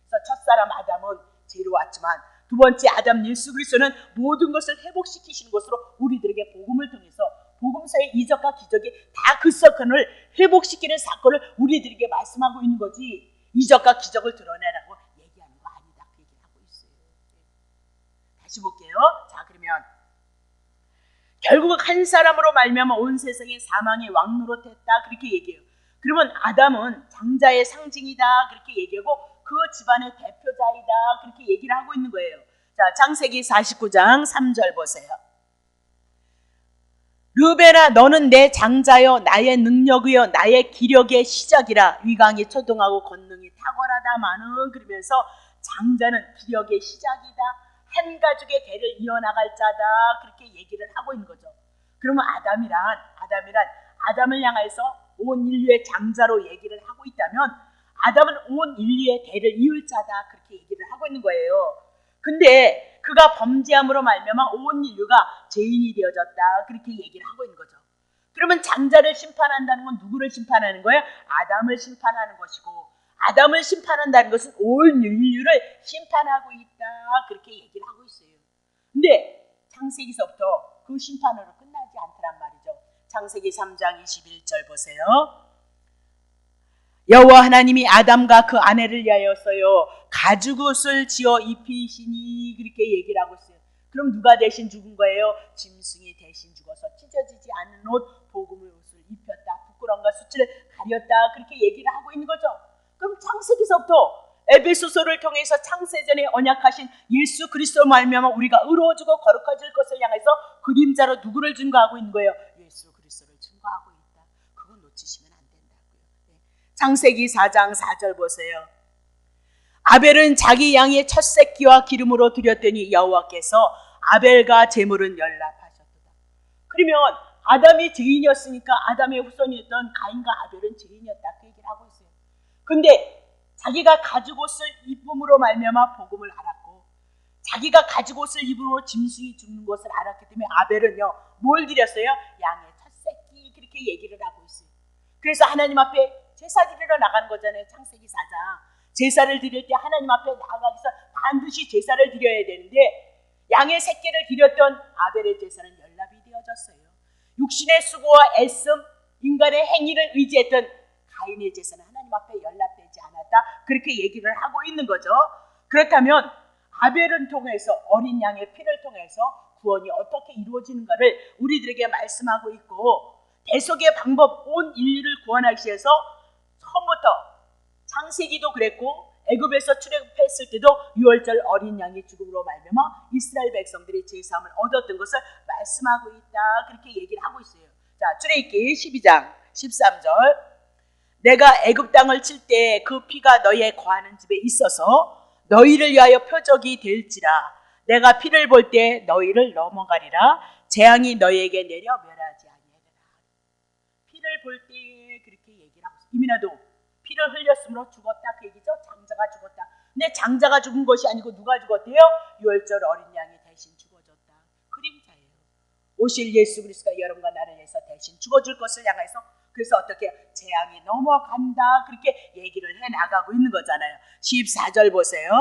[SPEAKER 1] 그래서 첫사람 아담은 죄로 왔지만 두 번째 아담 예수 그리스도는 모든 것을 회복시키시는 것으로 우리들에게 복음을 통해서 복음서의 이적과 기적이 다 그 사건을 회복시키는 사건을 우리들에게 말씀하고 있는 거지 이적과 기적을 드러내라고 얘기하는 거 아니다 그 얘기를 하고 있어요. 다시 볼게요. 자, 그러면 결국 한 사람으로 말미암아 온 세상이 사망의 왕노로 됐다 그렇게 얘기해요. 그러면 아담은 장자의 상징이다 그렇게 얘기하고 그 집안의 대표자이다 그렇게 얘기를 하고 있는 거예요. 자, 창세기 49장 3절 보세요. 르베나 너는 내 장자여 나의 능력이여 나의 기력의 시작이라 위강이 초등하고 권능이 탁월하다마는 그러면서 장자는 기력의 시작이다. 한 가족의 대를 이어나갈 자다 그렇게 얘기를 하고 있는 거죠. 그러면 아담을 향해서 온 인류의 장자로 얘기를 하고 있다면 아담은 온 인류의 대를 이을 자다 그렇게 얘기를 하고 있는 거예요. 근데 그가 범죄함으로 말미암아 온 인류가 죄인이 되어졌다 그렇게 얘기를 하고 있는 거죠. 그러면 장자를 심판한다는 건 누구를 심판하는 거예요? 아담을 심판하는 것이고 아담을 심판한다는 것은 온 인류를 심판하고 있다 그렇게 얘기를 하고 있어요. 근데 창세기서부터 그 심판으로 끝나지 않더란 말이죠. 창세기 3장 21절 보세요. 여호와 하나님이 아담과 그 아내를 위하여서요 가죽옷을 지어 입히시니 그렇게 얘기를 하고 있어요. 그럼 누가 대신 죽은 거예요? 짐승이 대신 죽어서 찢어지지 않은 옷 복음의 옷을 입혔다. 부끄러움과 수치를 가렸다 그렇게 얘기를 하고 있는 거죠. 그럼 창세기서부터 에베소서를 통해서 창세전에 언약하신 예수 그리스도 말미암아 우리가 의로워지고 거룩해질 것을 향해서 그림자로 누구를 증거하고 있는 거예요? 예수 그리스도를 증거하고 있다. 그거 놓치시면 안 된다고요. 창세기 4장 4절 보세요. 아벨은 자기 양의 첫 새끼와 기름으로 드렸더니 여호와께서 아벨과 제물은 연락하셨도다. 그러면 아담이 죄인이었으니까 아담의 후손이었던 가인과 아벨은 죄인이었다 그 얘기를 하고 있어요. 근데 자기가 가죽옷을 입음으로 말미암아 복음을 알았고 자기가 가죽옷을 입음으로 짐승이 죽는 것을 알았기 때문에 아벨은요 뭘 드렸어요? 양의 첫 새끼 그렇게 얘기를 하고 있어요. 그래서 하나님 앞에 제사 드리러 나가는 거잖아요. 창세기 4장 제사를 드릴 때 하나님 앞에 나가기 위해서 반드시 제사를 드려야 되는데 양의 새끼를 드렸던 아벨의 제사는 연납이 되어졌어요. 육신의 수고와 애씀 인간의 행위를 의지했던 가인의 제사는 하나님 앞에 연락되지 않았다 그렇게 얘기를 하고 있는 거죠. 그렇다면 아벨을 통해서 어린 양의 피를 통해서 구원이 어떻게 이루어지는가를 우리들에게 말씀하고 있고 대속의 방법 온 인류를 구원하기 위해서 처음부터 창세기도 그랬고 애굽에서 출애굽했을 때도 유월절 어린 양의 죽음으로 말미암아 이스라엘 백성들이 제사함을 얻었던 것을 말씀하고 있다 그렇게 얘기를 하고 있어요. 자, 출애굽기 12장 13절 내가 애굽 땅을 칠 때 그 피가 너희의 거하는 집에 있어서 너희를 위하여 표적이 될지라 내가 피를 볼 때 너희를 넘어가리라 재앙이 너희에게 내려 멸하지 아니하리라. 피를 볼 때 그렇게 얘기를 하고 있어요. 이민아도 피를 흘렸으므로 죽었다 그 얘기죠. 장자가 죽었다. 근데 장자가 죽은 것이 아니고 누가 죽었대요? 유월절 어린 양이 대신 죽어졌다. 그림자예요. 오실 예수 그리스도가 여러분과 나를 위해서 대신 죽어줄 것을 향해서 그래서 어떻게 재앙이 넘어간다 그렇게 얘기를 해나가고 있는 거잖아요. 14절 보세요.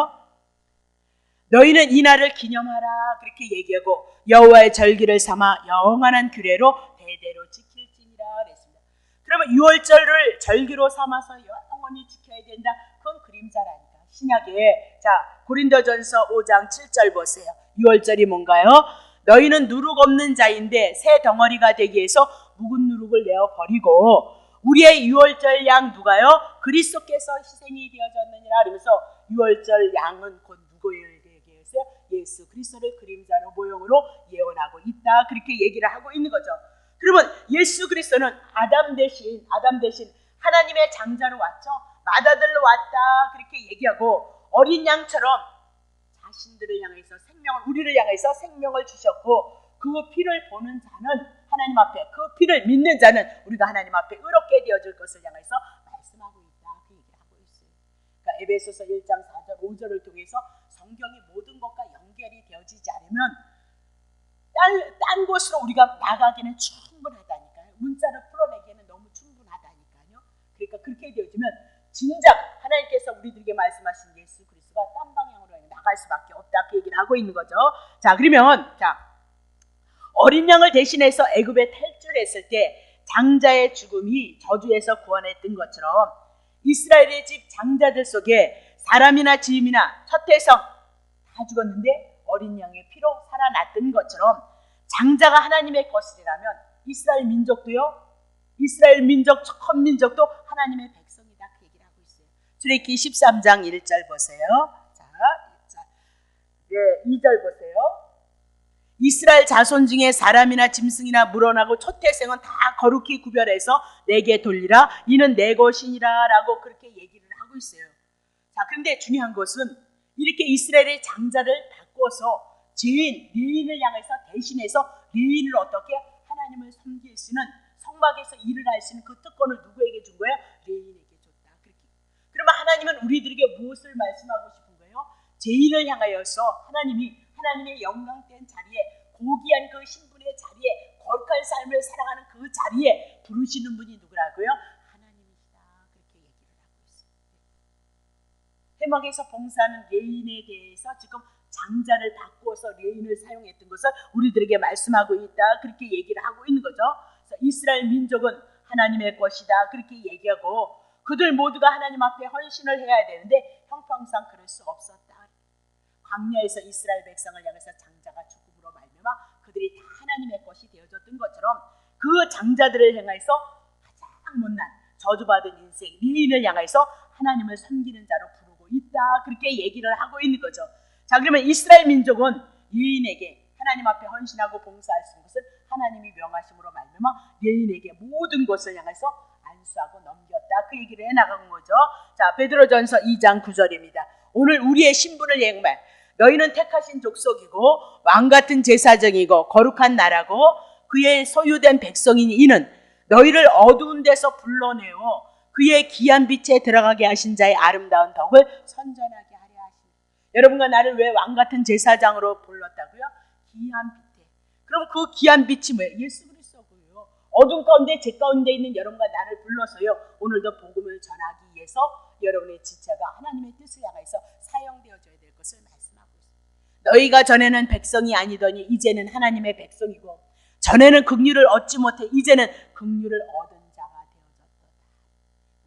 [SPEAKER 1] 너희는 이 날을 기념하라 그렇게 얘기하고 여호와의 절기를 삼아 영원한 규례로 대대로 지킬지니라 그랬습니다. 그러면 유월절을 절기로 삼아서 영원히 지켜야 된다. 그건 그림자라니까. 신약에 자 고린도전서 5장 7절 보세요. 유월절이 뭔가요? 너희는 누룩 없는 자인데 새 덩어리가 되기 위해서 묵은 누룩을 내어 버리고 우리의 유월절 양 누가요? 그리스도께서 희생이 되어졌느니라. 그러면서 유월절 양은 곧 누구에게 얘기했어요? 예수 그리스도를 그림자로 모형으로 예언하고 있다 그렇게 얘기를 하고 있는 거죠. 그러면 예수 그리스도는 아담 대신 하나님의 장자로 왔죠. 맏아들로 왔다 그렇게 얘기하고 어린 양처럼 자신들을 향해서 우리를 향해서 생명을 주셨고 그 피를 보는 자는 하나님 앞에 그 피를 믿는 자는 우리가 하나님 앞에 의롭게 되어질 것을 향해서 말씀하고 있다 그 얘기를 하고 있어요. 그러니까 에베소서 1장 4절 5절을 통해서 성경이 모든 것과 연결이 되어지지 않으면 딴 곳으로 우리가 나가기는 충분하다니까요. 문자를 풀어내기에는 너무 충분하다니까요. 그러니까 그렇게 되어지면 진작 하나님께서 우리들에게 말씀하신 예수 그리스도가 딴 방향으로 나갈 수밖에 없다 그 얘기를 하고 있는 거죠. 자 그러면 어린 양을 대신해서 애굽에 탈출했을 때 장자의 죽음이 저주에서 구원했던 것처럼 이스라엘의 집 장자들 속에 사람이나 짐이나 첫태성 다 죽었는데 어린 양의 피로 살아났던 것처럼 장자가 하나님의 것이라면 이스라엘 민족도요, 이스라엘 민족, 첫 민족도 하나님의 백성이다, 그 얘기를 하고 있어요. 출애굽기 13장 1절 보세요. 자, 2절 보세요. 이스라엘 자손 중에 사람이나 짐승이나 물어나고 초태생은 다 거룩히 구별해서 내게 돌리라. 이는 내 것이니라 라고 그렇게 얘기를 하고 있어요. 자, 그런데 중요한 것은 이렇게 이스라엘의 장자를 바꿔서 죄인, 레위인을 향해서 대신해서 레위인을 어떻게 하나님을 섬길 수 있는 성막에서 일을 할 수 있는 그 특권을 누구에게 준 거예요? 레위인에게 줬다. 그렇게. 그러면 하나님은 우리들에게 무엇을 말씀하고 싶은 거예요? 죄인을 향하여서 하나님이 하나님의 영광된 자리에, 고귀한 그 신분의 자리에, 거룩한 삶을 살아가는 그 자리에 부르시는 분이 누구라고요? 하나님이시다. 그렇게 얘기를 하고 있습니다. 회막에서 봉사하는 레위인에 대해서 지금 장자를 바꾸어서 레위인을 사용했던 것을 우리들에게 말씀하고 있다. 그렇게 얘기를 하고 있는 거죠. 그래서 이스라엘 민족은 하나님의 것이다. 그렇게 얘기하고 그들 모두가 하나님 앞에 헌신을 해야 되는데 형평상 그럴 수 없었다. 광야에서 이스라엘 백성을 향해서 장자가 죽음으로 말미암아 그들이 다 하나님의 것이 되어졌던 것처럼 그 장자들을 향해서 가장 못난 저주받은 인생 레위인을 향해서 하나님을 섬기는 자로 부르고 있다. 그렇게 얘기를 하고 있는 거죠. 자, 그러면 이스라엘 민족은 레위인에게 하나님 앞에 헌신하고 봉사할 수 있는 것을 하나님이 명하심으로 말미암아 레위인에게 모든 것을 향해서 안수하고 넘겼다. 그 얘기를 해나간 거죠. 자, 베드로전서 2장 9절입니다. 오늘 우리의 신분을 얘기해. 너희는 택하신 족속이고 왕같은 제사장이고 거룩한 나라고 그의 소유된 백성이니 이는 너희를 어두운 데서 불러내어 그의 귀한 빛에 들어가게 하신 자의 아름다운 덕을 선전하게 하려 하시니. 여러분과 나를 왜 왕같은 제사장으로 불렀다고요? 귀한 빛에. 그럼 그 귀한 빛이 뭐예요? 예수 그리스도고요. 어둠 가운데 제 가운데 있는 여러분과 나를 불러서요, 오늘도 복음을 전하기 위해서 여러분의 지체가 하나님의 뜻을 향해서 사용되어져야 될 것을 말씀합니다. 너희가 전에는 백성이 아니더니 이제는 하나님의 백성이고 전에는 긍휼을 얻지 못해 이제는 긍휼을 얻은 자가 되어졌다.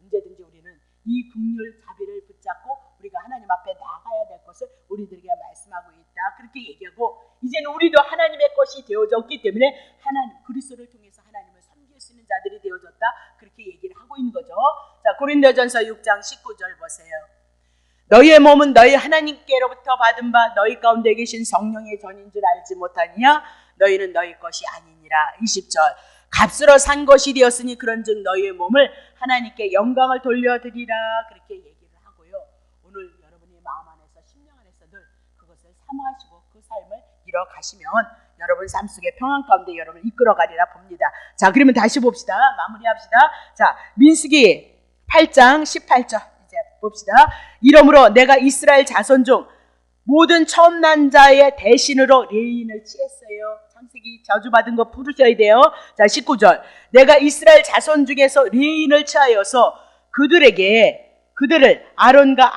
[SPEAKER 1] 언제든지 우리는 이 긍휼 자비를 붙잡고 우리가 하나님 앞에 나가야 될 것을 우리들에게 말씀하고 있다. 그렇게 얘기하고 이제는 우리도 하나님의 것이 되어졌기 때문에 하나님 그리스도를 통해서 하나님을 섬길 수 있는 자들이 되어졌다. 그렇게 얘기를 하고 있는 거죠. 자, 고린도전서 6장 19절 보세요. 너희의 몸은 너희 하나님께로부터 받은 바 너희 가운데 계신 성령의 전인 줄 알지 못하느냐? 너희는 너희 것이 아니니라. 20절. 값으로 산 것이 되었으니 그런즉 너희의 몸을 하나님께 영광을 돌려드리라. 그렇게 얘기를 하고요. 오늘 여러분의 마음 안에서 심령 안에서 늘 그것을 사모하시고 그 삶을 이뤄가시면 여러분 삶 속에 평안 가운데 여러분을 이끌어가리라 봅니다. 자, 그러면 다시 봅시다. 마무리합시다. 자, 민수기 8장 18절. 봅시다. 이러므로 내가 이스라엘 자손 중 모든 처음 난 자의 대신으로 레위인을 취했어요. 창세기 저주받은 거 부르셔야 돼요. 자, 19절. 내가 이스라엘 자손 중에서 레위인을 취하여서 그들을 아론과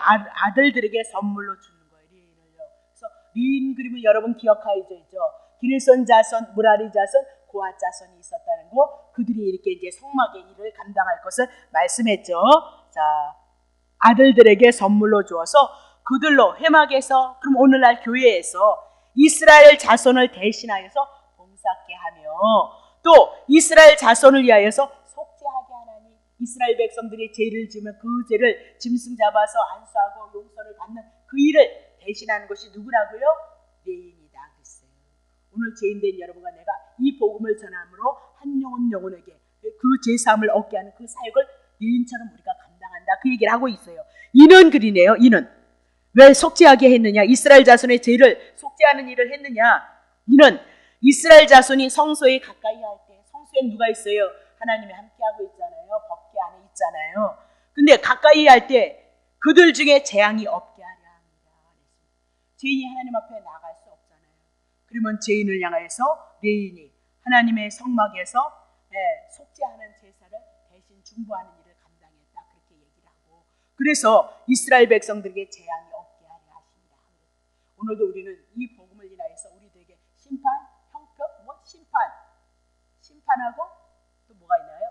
[SPEAKER 1] 아들들에게 선물로 주는 거예요. 레위인을요. 그래서 레위인 그림은 여러분 기억하셔야죠. 기르손 자손, 무라리 자손, 고핫 자손이 있었다는 거. 그들이 이렇게 이제 성막의 일을 감당할 것을 말씀했죠. 자, 아들들에게 선물로 주어서 그들로 회막에서, 그럼 오늘날 교회에서 이스라엘 자손을 대신하여서 봉사케 하며 또 이스라엘 자손을 위하여서 속죄하게 하나니 이스라엘 백성들이 죄를 지으면 그 죄를 짐승 잡아서 안수하고 용서를 받는 그 일을 대신하는 것이 누구라고요? 레위인이다 그랬어요. 오늘 죄인된 여러분과 내가 이 복음을 전함으로 한 영혼에게 그 죄사함을 얻게 하는 그 사역을 레위인처럼 우리가 감당한다. 그 얘기를 하고 있어요. 이는 그리네요. 이는 왜 속죄하게 했느냐? 이스라엘 자손의 죄를 속죄하는 일을 했느냐? 이는 이스라엘 자손이 성소에 가까이 할 때, 성소에 누가 있어요? 하나님이 함께하고 있잖아요. 법궤 안에 있잖아요. 근데 가까이 할 때 그들 중에 재앙이 없게 하려 합니다. 죄인이 하나님 앞에 나갈 수 없잖아요. 그러면 죄인을 향해서 레위인이 하나님의 성막에서 속죄하는 제사를 대신 중보하는 일을 감당했다. 그렇게 얘기를 하고, 그래서 이스라엘 백성들에게 재앙이 없게 하려 하십니다. 오늘도 우리는 이 복음을 인하여서 우리들에게 심판, 형평, 심판하고 또 뭐가 있나요?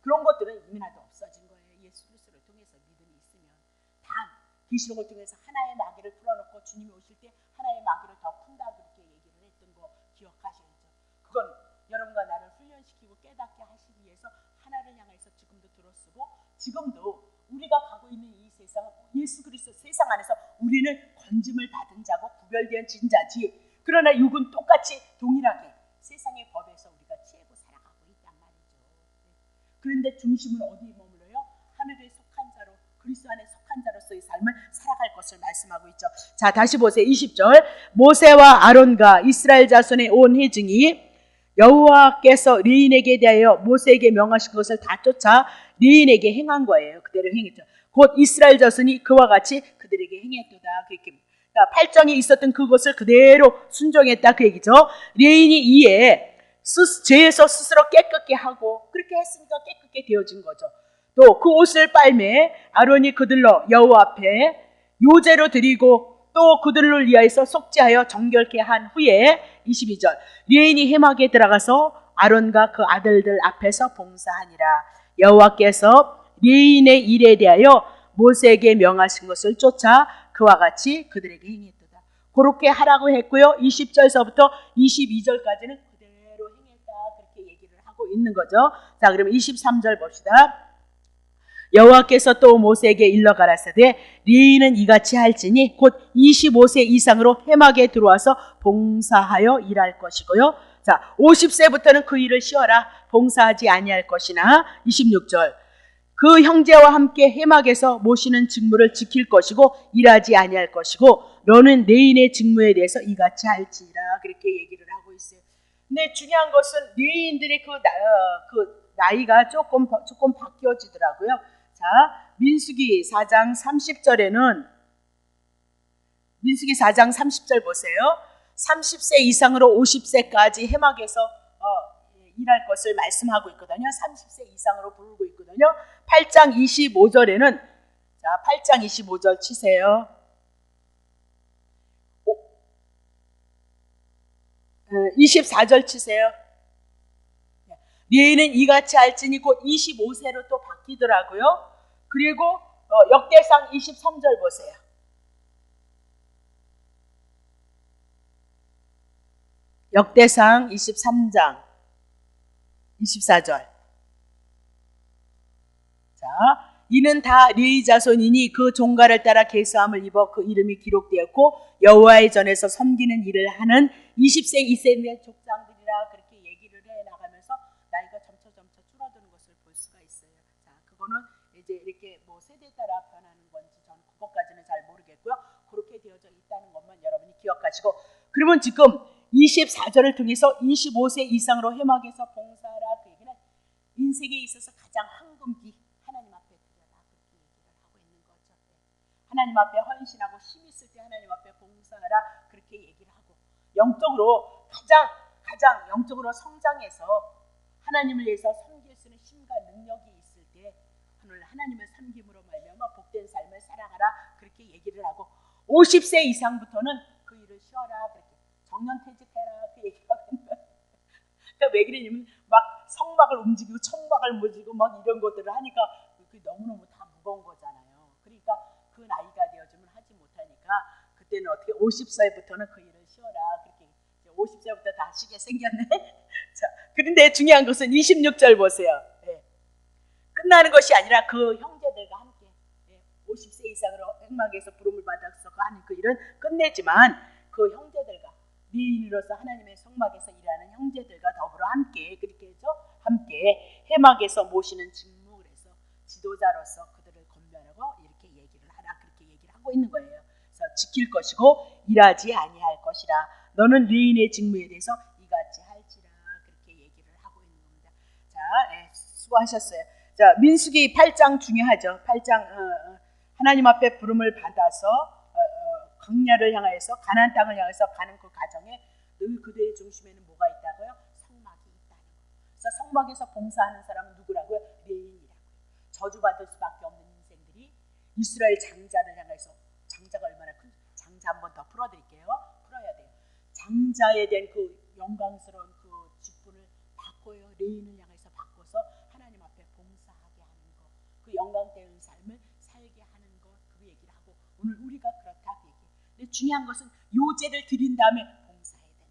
[SPEAKER 1] 그런 것들은 이미 나도 없어진 거예요. 예수 그리스도를 통해서 믿음이 있으면. 단 계시록을 통해서 하나의 마귀를 풀어놓고 주님이 오실 때 하나의 마귀를 더 푼다 그렇게 얘기를 했던 거 기억하셔야죠. 그건 여러분과 나를 훈련시키고 깨닫게 하시기 위해서 하나를 향해서 지금도 들어쓰고 지금도 우리가 가고 있는 이 세상은 예수 그리스도 세상 안에서 우리는 건짐을 받은 자고 구별된 진자지. 그러나 육은 똑같이 동일하게 세상의 법에서 우리가 취하고 살아가고 있단 말이죠. 그런데 중심은 어디에 머물러요? 하늘에 속한 자로 그리스도 안에 속한 자로서의 삶을 살아갈 것을 말씀하고 있죠. 자, 다시 보세요. 20절 모세와 아론과 이스라엘 자손의 온 회중이 여호와께서 레인에게 대하여 모세에게 명하신 것을 다 쫓아 레인에게 행한 거예요. 그대로 행했죠. 곧 이스라엘 자손이 그와 같이 그들에게 행했도다. 그렇게 8장에 있었던 그것을 그대로 순종했다 그 얘기죠. 레인이 이에 죄에서 스스로 깨끗게 하고 그렇게 했으니까 깨끗게 되어진 거죠. 또 그 옷을 빨매 아론이 그들로 여호와 앞에 요제로 드리고 또 그들을 위하여서 속죄하여 정결케 한 후에 22절 레인이 회막에 들어가서 아론과 그 아들들 앞에서 봉사하니라. 여호와께서 레인의 일에 대하여 모세에게 명하신 것을 쫓아 그와 같이 그들에게 행했도다. 그렇게 하라고 했고요. 20절서부터 22절까지는 그대로 행했다 그렇게 얘기를 하고 있는 거죠. 자, 그러면 23절 봅시다. 여호와께서 또 모세에게 일러 가라사대 레인은 이같이 할지니 곧 25세 이상으로 회막에 들어와서 봉사하여 일할 것이고요. 자, 50세부터는 그 일을 쉬어라. 봉사하지 아니할 것이나 26절 그 형제와 함께 회막에서 모시는 직무를 지킬 것이고 일하지 아니할 것이고 너는 레인의 직무에 대해서 이같이 할지라 그렇게 얘기를 하고 있어요. 근데 중요한 것은 레인들의 그 나이가 조금 바뀌어지더라고요. 자, 민수기 4장 30절에는 민수기 4장 30절 보세요. 30세 이상으로 50세까지 회막에서 일할 것을 말씀하고 있거든요. 30세 이상으로 부르고 있거든요. 8장 25절에는 자, 8장 25절 치세요. 24절 치세요. 레인은 이같이 할지니 곧 25세로 또 바뀌더라고요. 그리고 역대상 23절 보세요. 역대상 23장 24절. 자, 이는 다 레위 자손이니 그 종가를 따라 계수함을 입어 그 이름이 기록되었고 여호와의 전에서 섬기는 일을 하는 20세 이상의 족장들이라 그렇게 얘기를 해 나가면서 나이가 점차 줄어드는 것을 볼 수가 있어요. 자, 그거는 이제 이렇게 뭐 세대에 따라 변하는 건지 저는 그것까지는 잘 모르겠고요. 그렇게 되어져 있다는 것만 여러분이 기억하시고 그러면 지금 24절을 통해서 25세 이상으로 회막에서 봉사하라 그 얘기는 인생에 있어서 가장 황금기 하나님 앞에 드려라 그렇게 얘기를 하고 있는 거죠. 하나님 앞에 헌신하고 힘 있을 때 하나님 앞에 봉사하라 그렇게 얘기를 하고 영적으로 가장 영적으로 성장해서 하나님을 위해서 섬길 수 있는 힘과 능력이 있을 때 오늘 하나님을 섬김으로 말미암아 복된 삶을 살아가라 그렇게 얘기를 하고 50세 이상부터는 그 일을 쉬어라 그렇게 정년퇴직해라 그 얘기하고 있는 거예요. 그러니까 왜 그러냐면 막 성막을 움직이고 청막을 움직이고 막 이런 것들을 하니까 그게 너무너무 다 무거운 거잖아요. 그러니까 그 나이가 되어지면 하지 못하니까 그때는 어떻게 50세부터는 그 일을 쉬어라 그렇게 50세부터 다 쉬게 생겼네. 자, 그런데 중요한 것은 26절 보세요. 네. 끝나는 것이 아니라 그 형제들과 함께 50세 이상으로 회막에서 부름을 받아서 하는 그 일은 끝내지만 그 형제들과 미인으로서 하나님의 성막에서 일하는 형제들과 더불어 함께 그렇게 해서 함께 회막에서 모시는 직무를 해서 지도자로서 그들을 권면하고 이렇게 얘기를 하라 그렇게 얘기를 하고 있는 거예요. 그래서 지킬 것이고 일하지 아니할 것이라 너는 레인의 직무에 대해서 이같이 할지라 그렇게 얘기를 하고 있는 겁니다. 자, 수고하셨어요. 자, 민수기 8장 중요하죠. 8장 하나님 앞에 부름을 받아서 광야를 향해서 가나안 땅을 향해서 가는 그 과정에 늘 그들의 중심에는 뭐가 있다고요? 성막이 있다는 거. 그래서 성막에서 봉사하는 사람은 누구라고요? 레인이라고요. 저주받을 수밖에 없는 인생들이 이스라엘 장자를 향해서 장자가 얼마나 큰 장자 한번 더 풀어드릴게요. 풀어야 돼요. 장자에 대한 그 영광스러운 그 직분을 바꿔요. 레인을 향해서 바꿔서 하나님 앞에 봉사하게 하는 거. 그 영광되는 삶을 살게 하는 것. 그 얘기를 하고 오늘 우리가 그렇다 그 얘기예요. 근데 중요한 것은 요제를 드린 다음에 봉사해야 된다.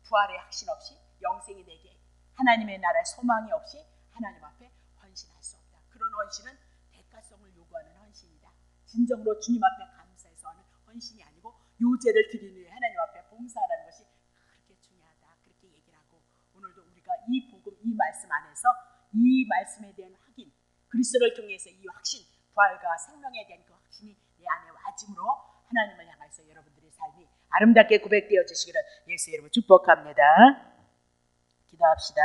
[SPEAKER 1] 부활의 확신 없이 영생이 내게 하나님의 나라의 소망이 없이 하나님 앞에 헌신할 수 없다. 그런 헌신은 대가성을 요구하는 헌신이다. 진정으로 주님 앞에 감사해서 하는 헌신이 아니고 요제를 드린 후에 하나님 앞에 봉사하라는 것이 그렇게 중요하다. 그렇게 얘기를 하고 오늘도 우리가 이 복음, 이 말씀 안에서 이 말씀에 대한 확인, 그리스도를 통해서 이 확신, 부활과 생명에 대한 그 확신이 내 안에 와짐으로 하나님을 향해서 여러분들의 삶이 아름답게 고백되어 주시기를 예수 이름으로 축복합니다. 기도합시다.